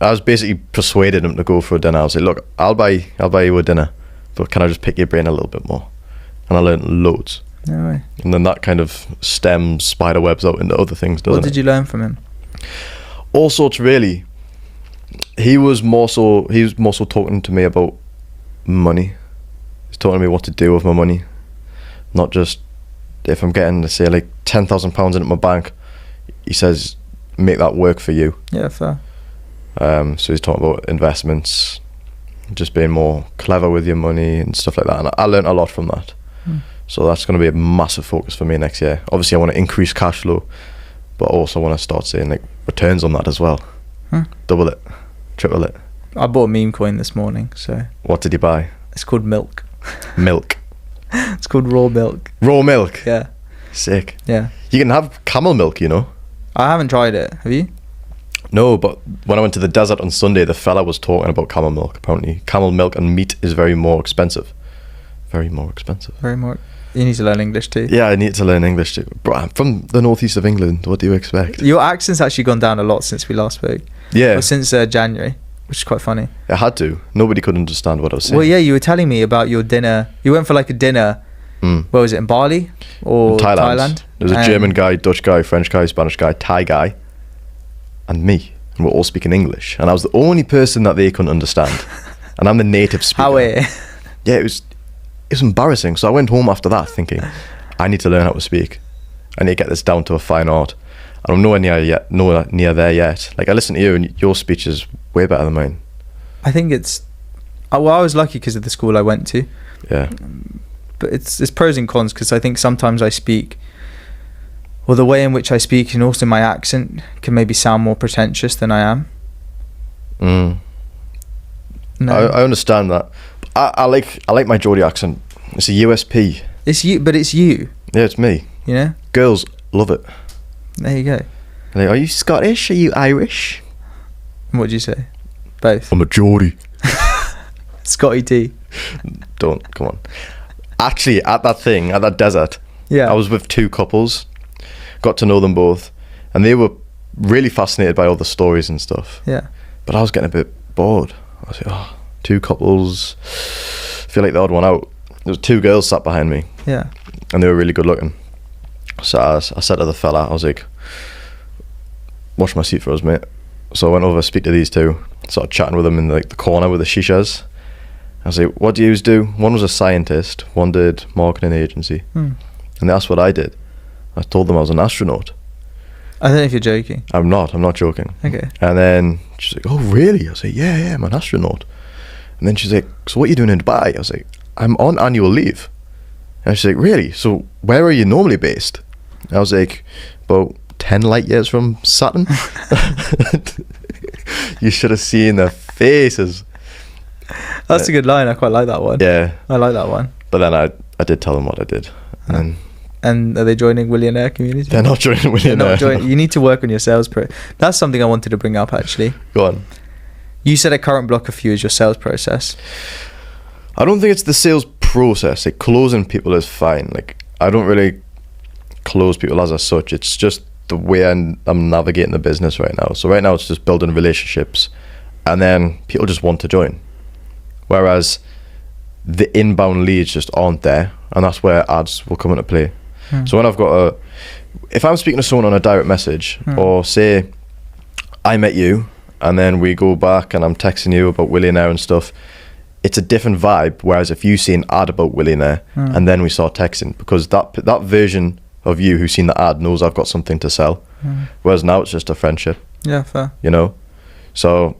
Speaker 1: I was basically persuading him to go for a dinner. I was like, look, I'll buy you a dinner, but can I just pick your brain a little bit more? And I learned loads.
Speaker 2: No way.
Speaker 1: And then that kind of stems spider webs out into other things, doesn't it?
Speaker 2: What did you learn from him?
Speaker 1: All sorts, really. He was more so talking to me about money. He's talking to me what to do with my money, not just if I'm getting, say, like £10,000 into my bank. He says, make that work for you.
Speaker 2: Yeah, fair.
Speaker 1: So he's talking about investments, just being more clever with your money and stuff like that. And I learned a lot from that. So that's going to be a massive focus for me next year. Obviously, I want to increase cash flow, but also want to start seeing like returns on that as well. Double it, triple it.
Speaker 2: I bought a meme coin this morning. So
Speaker 1: what did you buy?
Speaker 2: it's called milk.
Speaker 1: Milk.
Speaker 2: It's called raw milk.
Speaker 1: Raw milk.
Speaker 2: Yeah.
Speaker 1: Sick.
Speaker 2: Yeah.
Speaker 1: You can have camel milk, you know.
Speaker 2: I haven't tried it. Have you?
Speaker 1: No, but when I went to the desert on Sunday, the fella was talking about camel milk. Apparently, camel milk and meat is very more expensive. Very more expensive.
Speaker 2: Very more. You need to learn English too.
Speaker 1: Yeah, I need to learn English too. Bro, I'm from the northeast of England. What do you expect?
Speaker 2: Your accent's actually gone down a lot since we last spoke.
Speaker 1: Yeah.
Speaker 2: Or since January, which is quite funny.
Speaker 1: It had to. Nobody could understand what I was saying.
Speaker 2: Well, yeah, you were telling me about your dinner. You went for like a dinner. Where was it, in Bali or Thailand?
Speaker 1: There was a German guy, Dutch guy, French guy, Spanish guy, Thai guy, and me. And we're all speaking English. And I was the only person that they couldn't understand. And I'm the native speaker.
Speaker 2: How are you?
Speaker 1: Yeah, it was embarrassing. So I went home after that thinking, I need to learn how to speak. I need to get this down to a fine art. And I'm nowhere near there yet. Like, I listen to you and your speech is way better than mine.
Speaker 2: I think it's... Well, I was lucky because of the school I went to.
Speaker 1: Yeah.
Speaker 2: But it's pros and cons, because I think sometimes I speak... Well, the way in which I speak and also my accent can maybe sound more pretentious than I am.
Speaker 1: No. I understand that. I like my Geordie accent. It's a USP.
Speaker 2: It's you, but it's you.
Speaker 1: Yeah, it's me.
Speaker 2: You know?
Speaker 1: Girls love it.
Speaker 2: There you go.
Speaker 1: They're like, are you Scottish? Are you Irish?
Speaker 2: What would you say? Both.
Speaker 1: I'm a Geordie.
Speaker 2: Scotty T.
Speaker 1: Don't, come on. Actually, at that desert,
Speaker 2: Yeah.
Speaker 1: I was with two couples, got to know them both, and they were really fascinated by all the stories and stuff.
Speaker 2: Yeah.
Speaker 1: But I was getting a bit bored. I was like, oh, two couples, feel like the odd one out. There was two girls sat behind me,
Speaker 2: Yeah.
Speaker 1: and they were really good looking. So I said to the fella, I was like, watch my seat for us, mate. So I went over to speak to these two, started chatting with them in like the corner with the shishas. I was like, what do you do? One was a scientist, one did marketing agency. And they asked what I did. I told them I was an astronaut.
Speaker 2: I don't know if you're joking.
Speaker 1: I'm not joking.
Speaker 2: Okay.
Speaker 1: And then she's like, oh really? I was like, yeah, I'm an astronaut. And then she's like, so what are you doing in Dubai? I was like, I'm on annual leave. And she's like, really? So where are you normally based? I was like, about 10 light years from Saturn. You should have seen their faces.
Speaker 2: That's a good line. I quite like that one.
Speaker 1: Yeah.
Speaker 2: I like that one.
Speaker 1: But then I did tell them what I did. And then
Speaker 2: And are they joining Willionaire community?
Speaker 1: they're not joining Willionaire.
Speaker 2: You need to work on your sales That's something I wanted to bring up, actually.
Speaker 1: Go on.
Speaker 2: You said a current blocker for you is your sales process.
Speaker 1: I don't think it's the sales process. Like, closing people is fine. Like, I don't really close people as such. It's just the way I'm navigating the business right now. So right now it's just building relationships, and then people just want to join. Whereas the inbound leads just aren't there, and that's where ads will come into play. So when I've got if I'm speaking to someone on a direct message, or say I met you and then we go back and I'm texting you about Willionaire and stuff, it's a different vibe. Whereas if you see an ad about Willionaire and then we start texting, because that version of you who's seen the ad knows I've got something to sell. Whereas now it's just a friendship.
Speaker 2: Yeah, fair.
Speaker 1: You know? So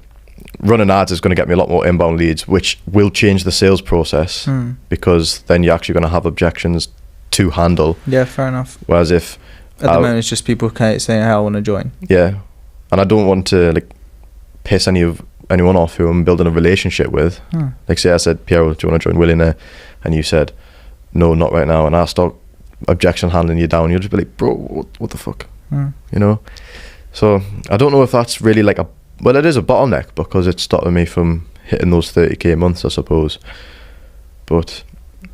Speaker 1: running ads is going to get me a lot more inbound leads, which will change the sales process, because then you're actually going to have objections to handle.
Speaker 2: Yeah, fair enough.
Speaker 1: Whereas if
Speaker 2: At the moment, it's just people saying, "Hey, I want to join."
Speaker 1: Yeah, and I don't want to like piss anyone off who I'm building a relationship with. Like, say I said, Piero, do you want to join Willionaire? And you said, no, not right now. And I start objection handling you down. You'll just be like, bro, what the fuck? You know? So I don't know if that's really like well, it is a bottleneck because it's stopping me from hitting those 30k months, I suppose. But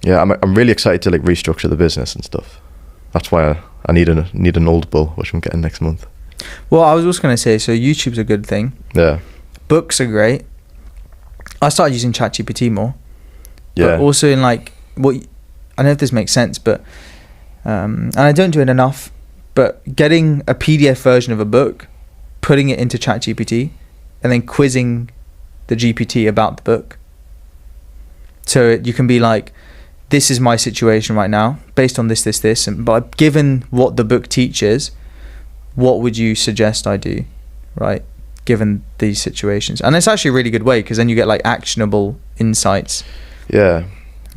Speaker 1: yeah, I'm really excited to like restructure the business and stuff. That's why I need an old bull, which I'm getting next month.
Speaker 2: Well, I was also going to say, so YouTube's a good thing.
Speaker 1: Yeah.
Speaker 2: Books are great. I started using ChatGPT more.
Speaker 1: Yeah.
Speaker 2: But also in like, I don't know if this makes sense, but, and I don't do it enough, but getting a PDF version of a book, putting it into ChatGPT, and then quizzing the GPT about the book. So you can be like, this is my situation right now, based on this, but given what the book teaches, what would you suggest I do, right? Given these situations. And it's actually a really good way, because then you get like actionable insights.
Speaker 1: Yeah.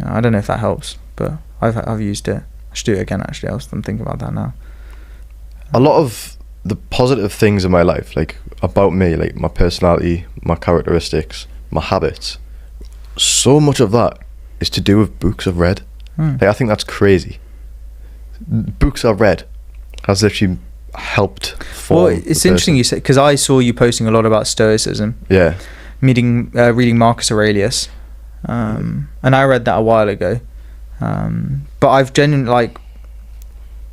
Speaker 2: I don't know if that helps, but I've used it. I should do it again, actually. I'm thinking about that now.
Speaker 1: A lot of the positive things in my life, like about me, like my personality, my characteristics, my habits, so much of that is to do with books I've read. Like, I think that's crazy. Books I've read has literally helped form.
Speaker 2: Well, it's interesting you say, because I saw you posting a lot about Stoicism.
Speaker 1: Yeah.
Speaker 2: Reading Marcus Aurelius, and I read that a while ago. But I've genuinely, like,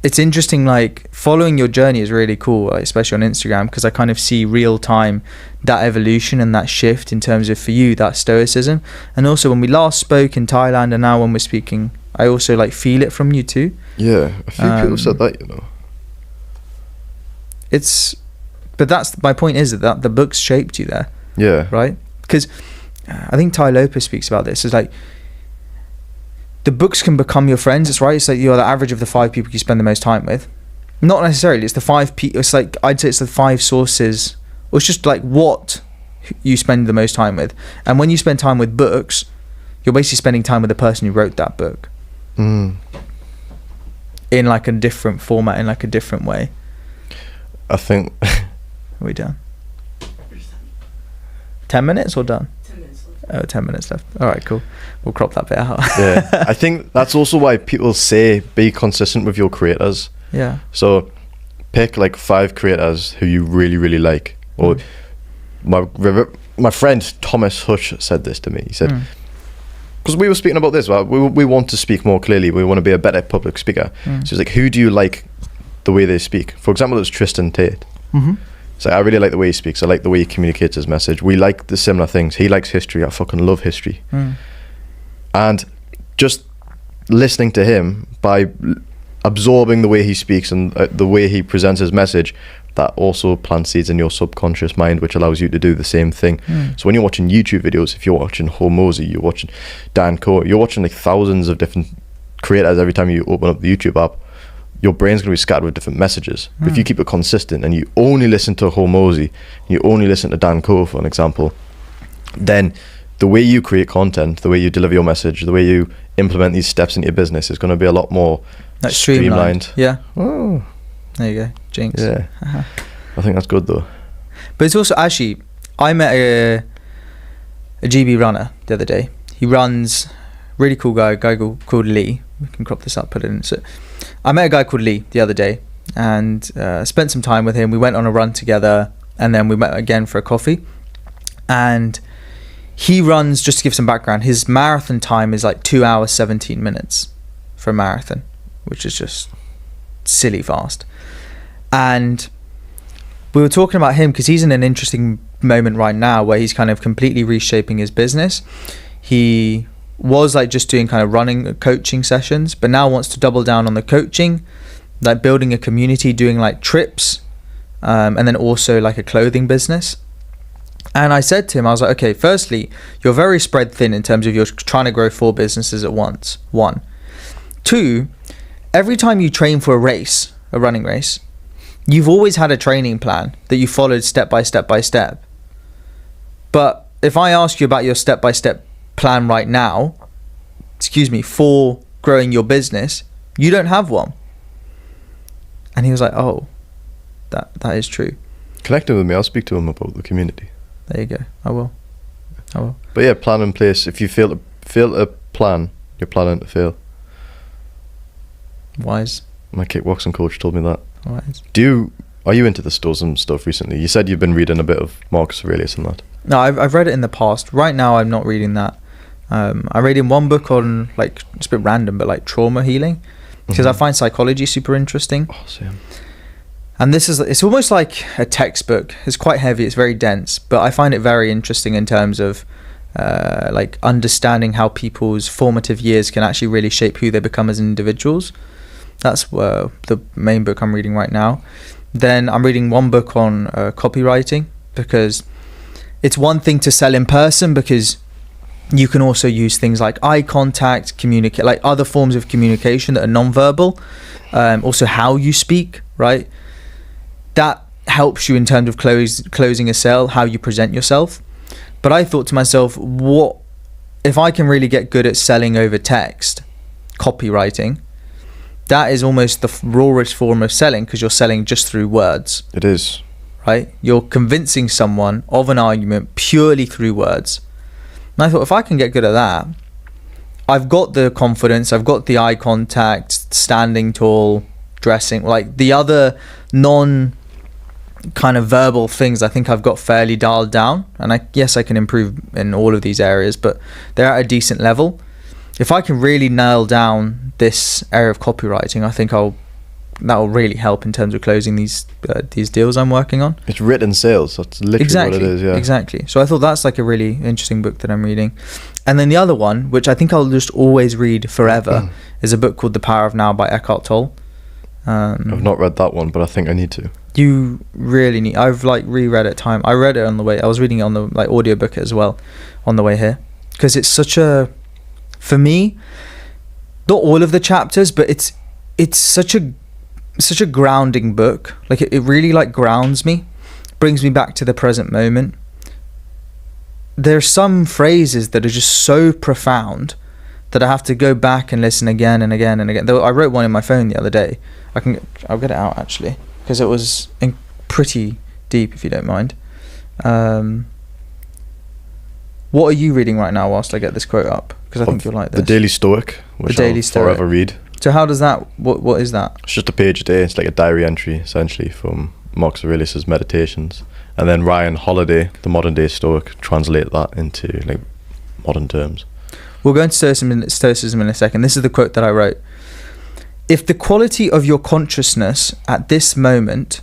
Speaker 2: it's interesting, like, following your journey is really cool, like, especially on Instagram, because I kind of see real time that evolution and that shift in terms of, for you, that Stoicism. And also when we last spoke in Thailand, and now when we're speaking, I also like feel it from you too.
Speaker 1: Yeah, a few people said that, you know.
Speaker 2: But that's my point, is that the books shaped you there.
Speaker 1: Yeah.
Speaker 2: Right? Because I think Ty Lopez speaks about this. It's like the books can become your friends. It's right. It's like you're the average of the 5 people you spend the most time with. Not necessarily. It's the 5 people. It's like, I'd say it's the 5 sources. Or it's just like what you spend the most time with. And when you spend time with books, you're basically spending time with the person who wrote that book. In like a different format, in like a different way.
Speaker 1: I think.
Speaker 2: Are we done? 10 minutes or done?
Speaker 3: 10 minutes left.
Speaker 2: Oh, 10 minutes left. All right, cool. We'll crop that bit out.
Speaker 1: Yeah, I think that's also why people say be consistent with your creators.
Speaker 2: Yeah.
Speaker 1: So pick like 5 creators who you really, really like. Or my friend Thomas Hush said this to me. He said, because we were speaking about this, right? We want to speak more clearly. We want to be a better public speaker. So he's like, who do you like the way they speak? For example, it was Tristan Tate. So I really like the way he speaks. I like the way he communicates his message. We like the similar things. He likes history. I fucking love history. And just listening to him, by absorbing the way he speaks and the way he presents his message, that also plants seeds in your subconscious mind, which allows you to do the same thing. So when you're watching YouTube videos, if you're watching Hormozy, you're watching Dan Koh, you're watching like thousands of different creators every time you open up the YouTube app, your brain's going to be scattered with different messages. But if you keep it consistent and you only listen to Hormozy, you only listen to Dan Koh, for an example, then the way you create content, the way you deliver your message, the way you implement these steps into your business is going to be a lot more
Speaker 2: like
Speaker 1: streamlined.
Speaker 2: Yeah.
Speaker 1: Oh.
Speaker 2: There you go. Jinx.
Speaker 1: Yeah. I think that's good though.
Speaker 2: But it's also, actually, I met a GB runner the other day. He runs, really cool guy called Lee. We can crop this up, put it in. So I met a guy called Lee the other day and spent some time with him. We went on a run together and then we met again for a coffee. And he runs, just to give some background, his marathon time is like 2 hours 17 minutes for a marathon, which is just silly fast. And we were talking about him because he's in an interesting moment right now where he's kind of completely reshaping his business. He was like just doing kind of running coaching sessions, but now wants to double down on the coaching, like building a community, doing like trips, and then also like a clothing business. And I said to him, I was like, okay, firstly, you're very spread thin in terms of you're trying to grow 4 businesses at once. 1. 2, every time you train for a race, a running race, you've always had a training plan that you followed step by step by step. But if I ask you about your step by step plan right now, for growing your business, you don't have one. And he was like, oh, that is true.
Speaker 1: Connect him with me. I'll speak to him about the community.
Speaker 2: There you go. I will.
Speaker 1: But yeah, plan in place. If you fail to plan, you're planning to fail.
Speaker 2: Wise.
Speaker 1: My kickboxing coach told me that.
Speaker 2: Wise.
Speaker 1: Are you into the Stoicism stuff recently? You said you've been reading a bit of Marcus Aurelius and that.
Speaker 2: No, I've read it in the past. Right now, I'm not reading that. I'm reading one book on, like, it's a bit random, but like trauma healing, because I find psychology super interesting.
Speaker 1: Oh, same.
Speaker 2: And it's almost like a textbook. It's quite heavy. It's very dense, but I find it very interesting in terms of like understanding how people's formative years can actually really shape who they become as individuals. That's the main book I'm reading right now. Then I'm reading one book on copywriting, because it's one thing to sell in person, because you can also use things like eye contact, communicate, like other forms of communication that are non-verbal. Also how you speak, right? That helps you in terms of closing a sale, how you present yourself. But I thought to myself, what if I can really get good at selling over text, copywriting? That is almost the rawest form of selling, because you're selling just through words.
Speaker 1: It is.
Speaker 2: Right? You're convincing someone of an argument purely through words. And I thought, if I can get good at that, I've got the confidence, I've got the eye contact, standing tall, dressing, like the other non kind of verbal things I think I've got fairly dialed down. And I can improve in all of these areas, but they're at a decent level. If I can really nail down this area of copywriting, I think that will really help in terms of closing these deals I'm working on.
Speaker 1: It's written sales. That's literally what it is. Yeah,
Speaker 2: exactly. So I thought that's like a really interesting book that I'm reading. And then the other one, which I think I'll just always read forever, is a book called The Power of Now by Eckhart Tolle.
Speaker 1: I've not read that one, but I think I need to.
Speaker 2: You really need. I've like reread it time. I read it on the way. I was reading it on the like audiobook as well on the way here, because it's such a, for me, not all of the chapters, but it's such a grounding book. Like it really like grounds me, brings me back to the present moment. There's some phrases that are just so profound that I have to go back and listen again and again and again. Though I wrote one in my phone the other day. I'll get it out actually, because it was pretty deep, if you don't mind. What are you reading right now whilst I get this quote up? Because I think you'll like this.
Speaker 1: The Daily Stoic, which I'll forever read.
Speaker 2: So how does that, what is that?
Speaker 1: It's just a page a day. It's like a diary entry, essentially, from Marcus Aurelius's Meditations. And then Ryan Holiday, the modern day Stoic, translate that into like modern terms.
Speaker 2: We'll go into Stoicism in a second. This is the quote that I wrote. If the quality of your consciousness at this moment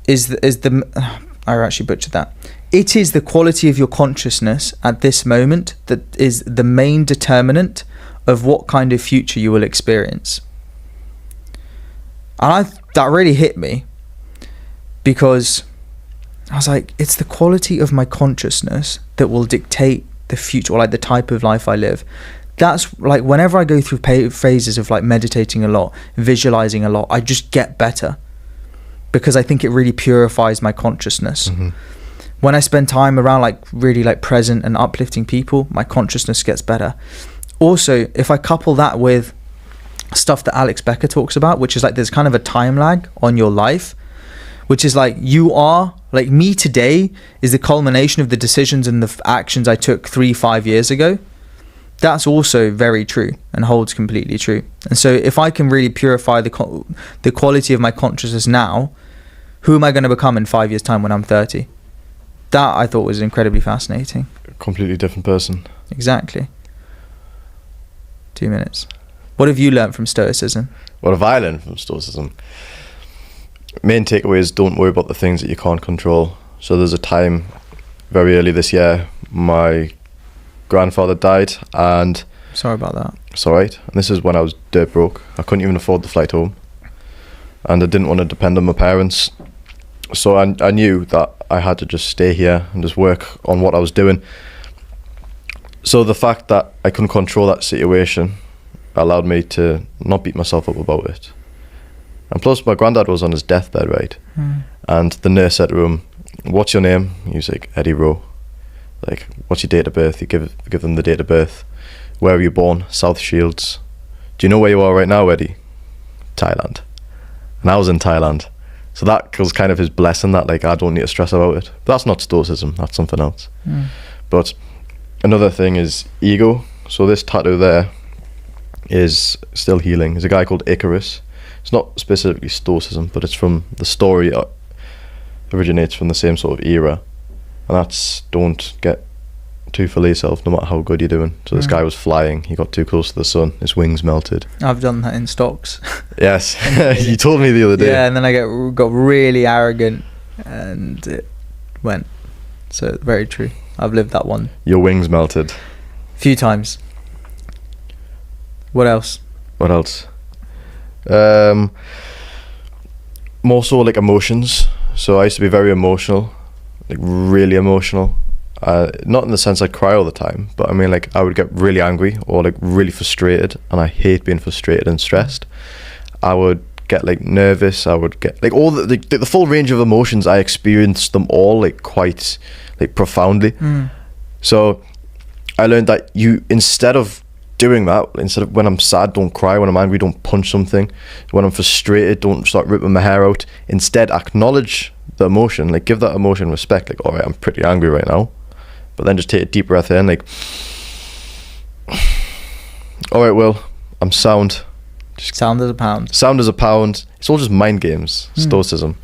Speaker 2: I actually butchered that. It is the quality of your consciousness at this moment that is the main determinant of what kind of future you will experience. And that really hit me, because I was like, it's the quality of my consciousness that will dictate the future, or like the type of life I live. That's like, whenever I go through phases of like meditating a lot, visualizing a lot, I just get better, because I think it really purifies my consciousness. When I spend time around like really like present and uplifting people, my consciousness gets better. Also, if I couple that with stuff that Alex Becker talks about, which is like there's kind of a time lag on your life, which is like, you are like, me today is the culmination of the decisions and the actions I took 3-5 years ago. That's also very true and holds completely true. And so if I can really purify the quality of my consciousness now, who am I going to become in 5 years' time when I'm 30? That I thought was incredibly fascinating.
Speaker 1: A completely different person.
Speaker 2: Exactly. 2 minutes. What have you learned from Stoicism?
Speaker 1: What have I learned from Stoicism? Main takeaway is, don't worry about the things that you can't control. So there's a time very early this year, my grandfather died, and
Speaker 2: sorry about that.
Speaker 1: It's alright. And this is when I was dirt broke. I couldn't even afford the flight home, and I didn't want to depend on my parents. So I knew that I had to just stay here and just work on what I was doing. So the fact that I couldn't control that situation allowed me to not beat myself up about it. And plus, my granddad was on his deathbed, right? And the nurse said to him, "What's your name?" He was like, "Eddie Rowe." Like, "What's your date of birth?" You give them the date of birth. "Where were you born?" "South Shields." "Do you know where you are right now, Eddie?" "Thailand." and I was in Thailand. So that was kind of his blessing, that like I don't need to stress about it. But that's not stoicism, that's something else. But another thing is ego. So this tattoo there is still healing. There's a guy called Icarus. It's not specifically stoicism, but it's from the story, originates from the same sort of era, and that's don't get too full of yourself no matter how good you're doing. So this guy was flying, he got too close to the sun, his wings melted.
Speaker 2: I've done that in stocks.
Speaker 1: Yes. You told me the other day.
Speaker 2: Yeah, and then I got really arrogant and it went. So very true. I've lived that one
Speaker 1: Your wings melted.
Speaker 2: a few times. What else?
Speaker 1: What else? More so like emotions. So I used to be very emotional, like really emotional. Not in the sense I'd cry all the time, but I mean like I would get really angry or like really frustrated, and I hate being frustrated and stressed. I would get like nervous. I would get like all the full range of emotions. I experienced them all like quite like profoundly. So I learned that instead of doing that, instead of when I'm sad, don't cry. When I'm angry, don't punch something. When I'm frustrated, don't start ripping my hair out. Instead, acknowledge the emotion, like give that emotion respect. Like, all right, I'm pretty angry right now, but then just take a deep breath in, like, all right, Will, I'm sound. Just
Speaker 2: Sound as a pound.
Speaker 1: sound as a pound. It's all just mind games, stoicism,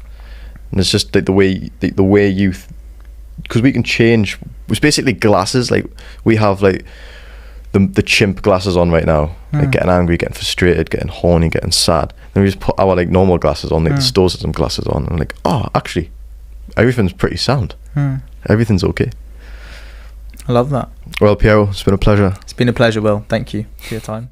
Speaker 1: and it's just like the way you, because we can change. It's basically glasses. Like we have like the chimp glasses on right now, like getting angry, getting frustrated, getting horny, getting sad. Then we just put our like normal glasses on, like the stoicism glasses on, and like, oh, actually, everything's pretty sound. Everything's okay.
Speaker 2: I love that.
Speaker 1: Well, Piero, it's been a pleasure.
Speaker 2: It's been a pleasure, Will. Thank you for your time.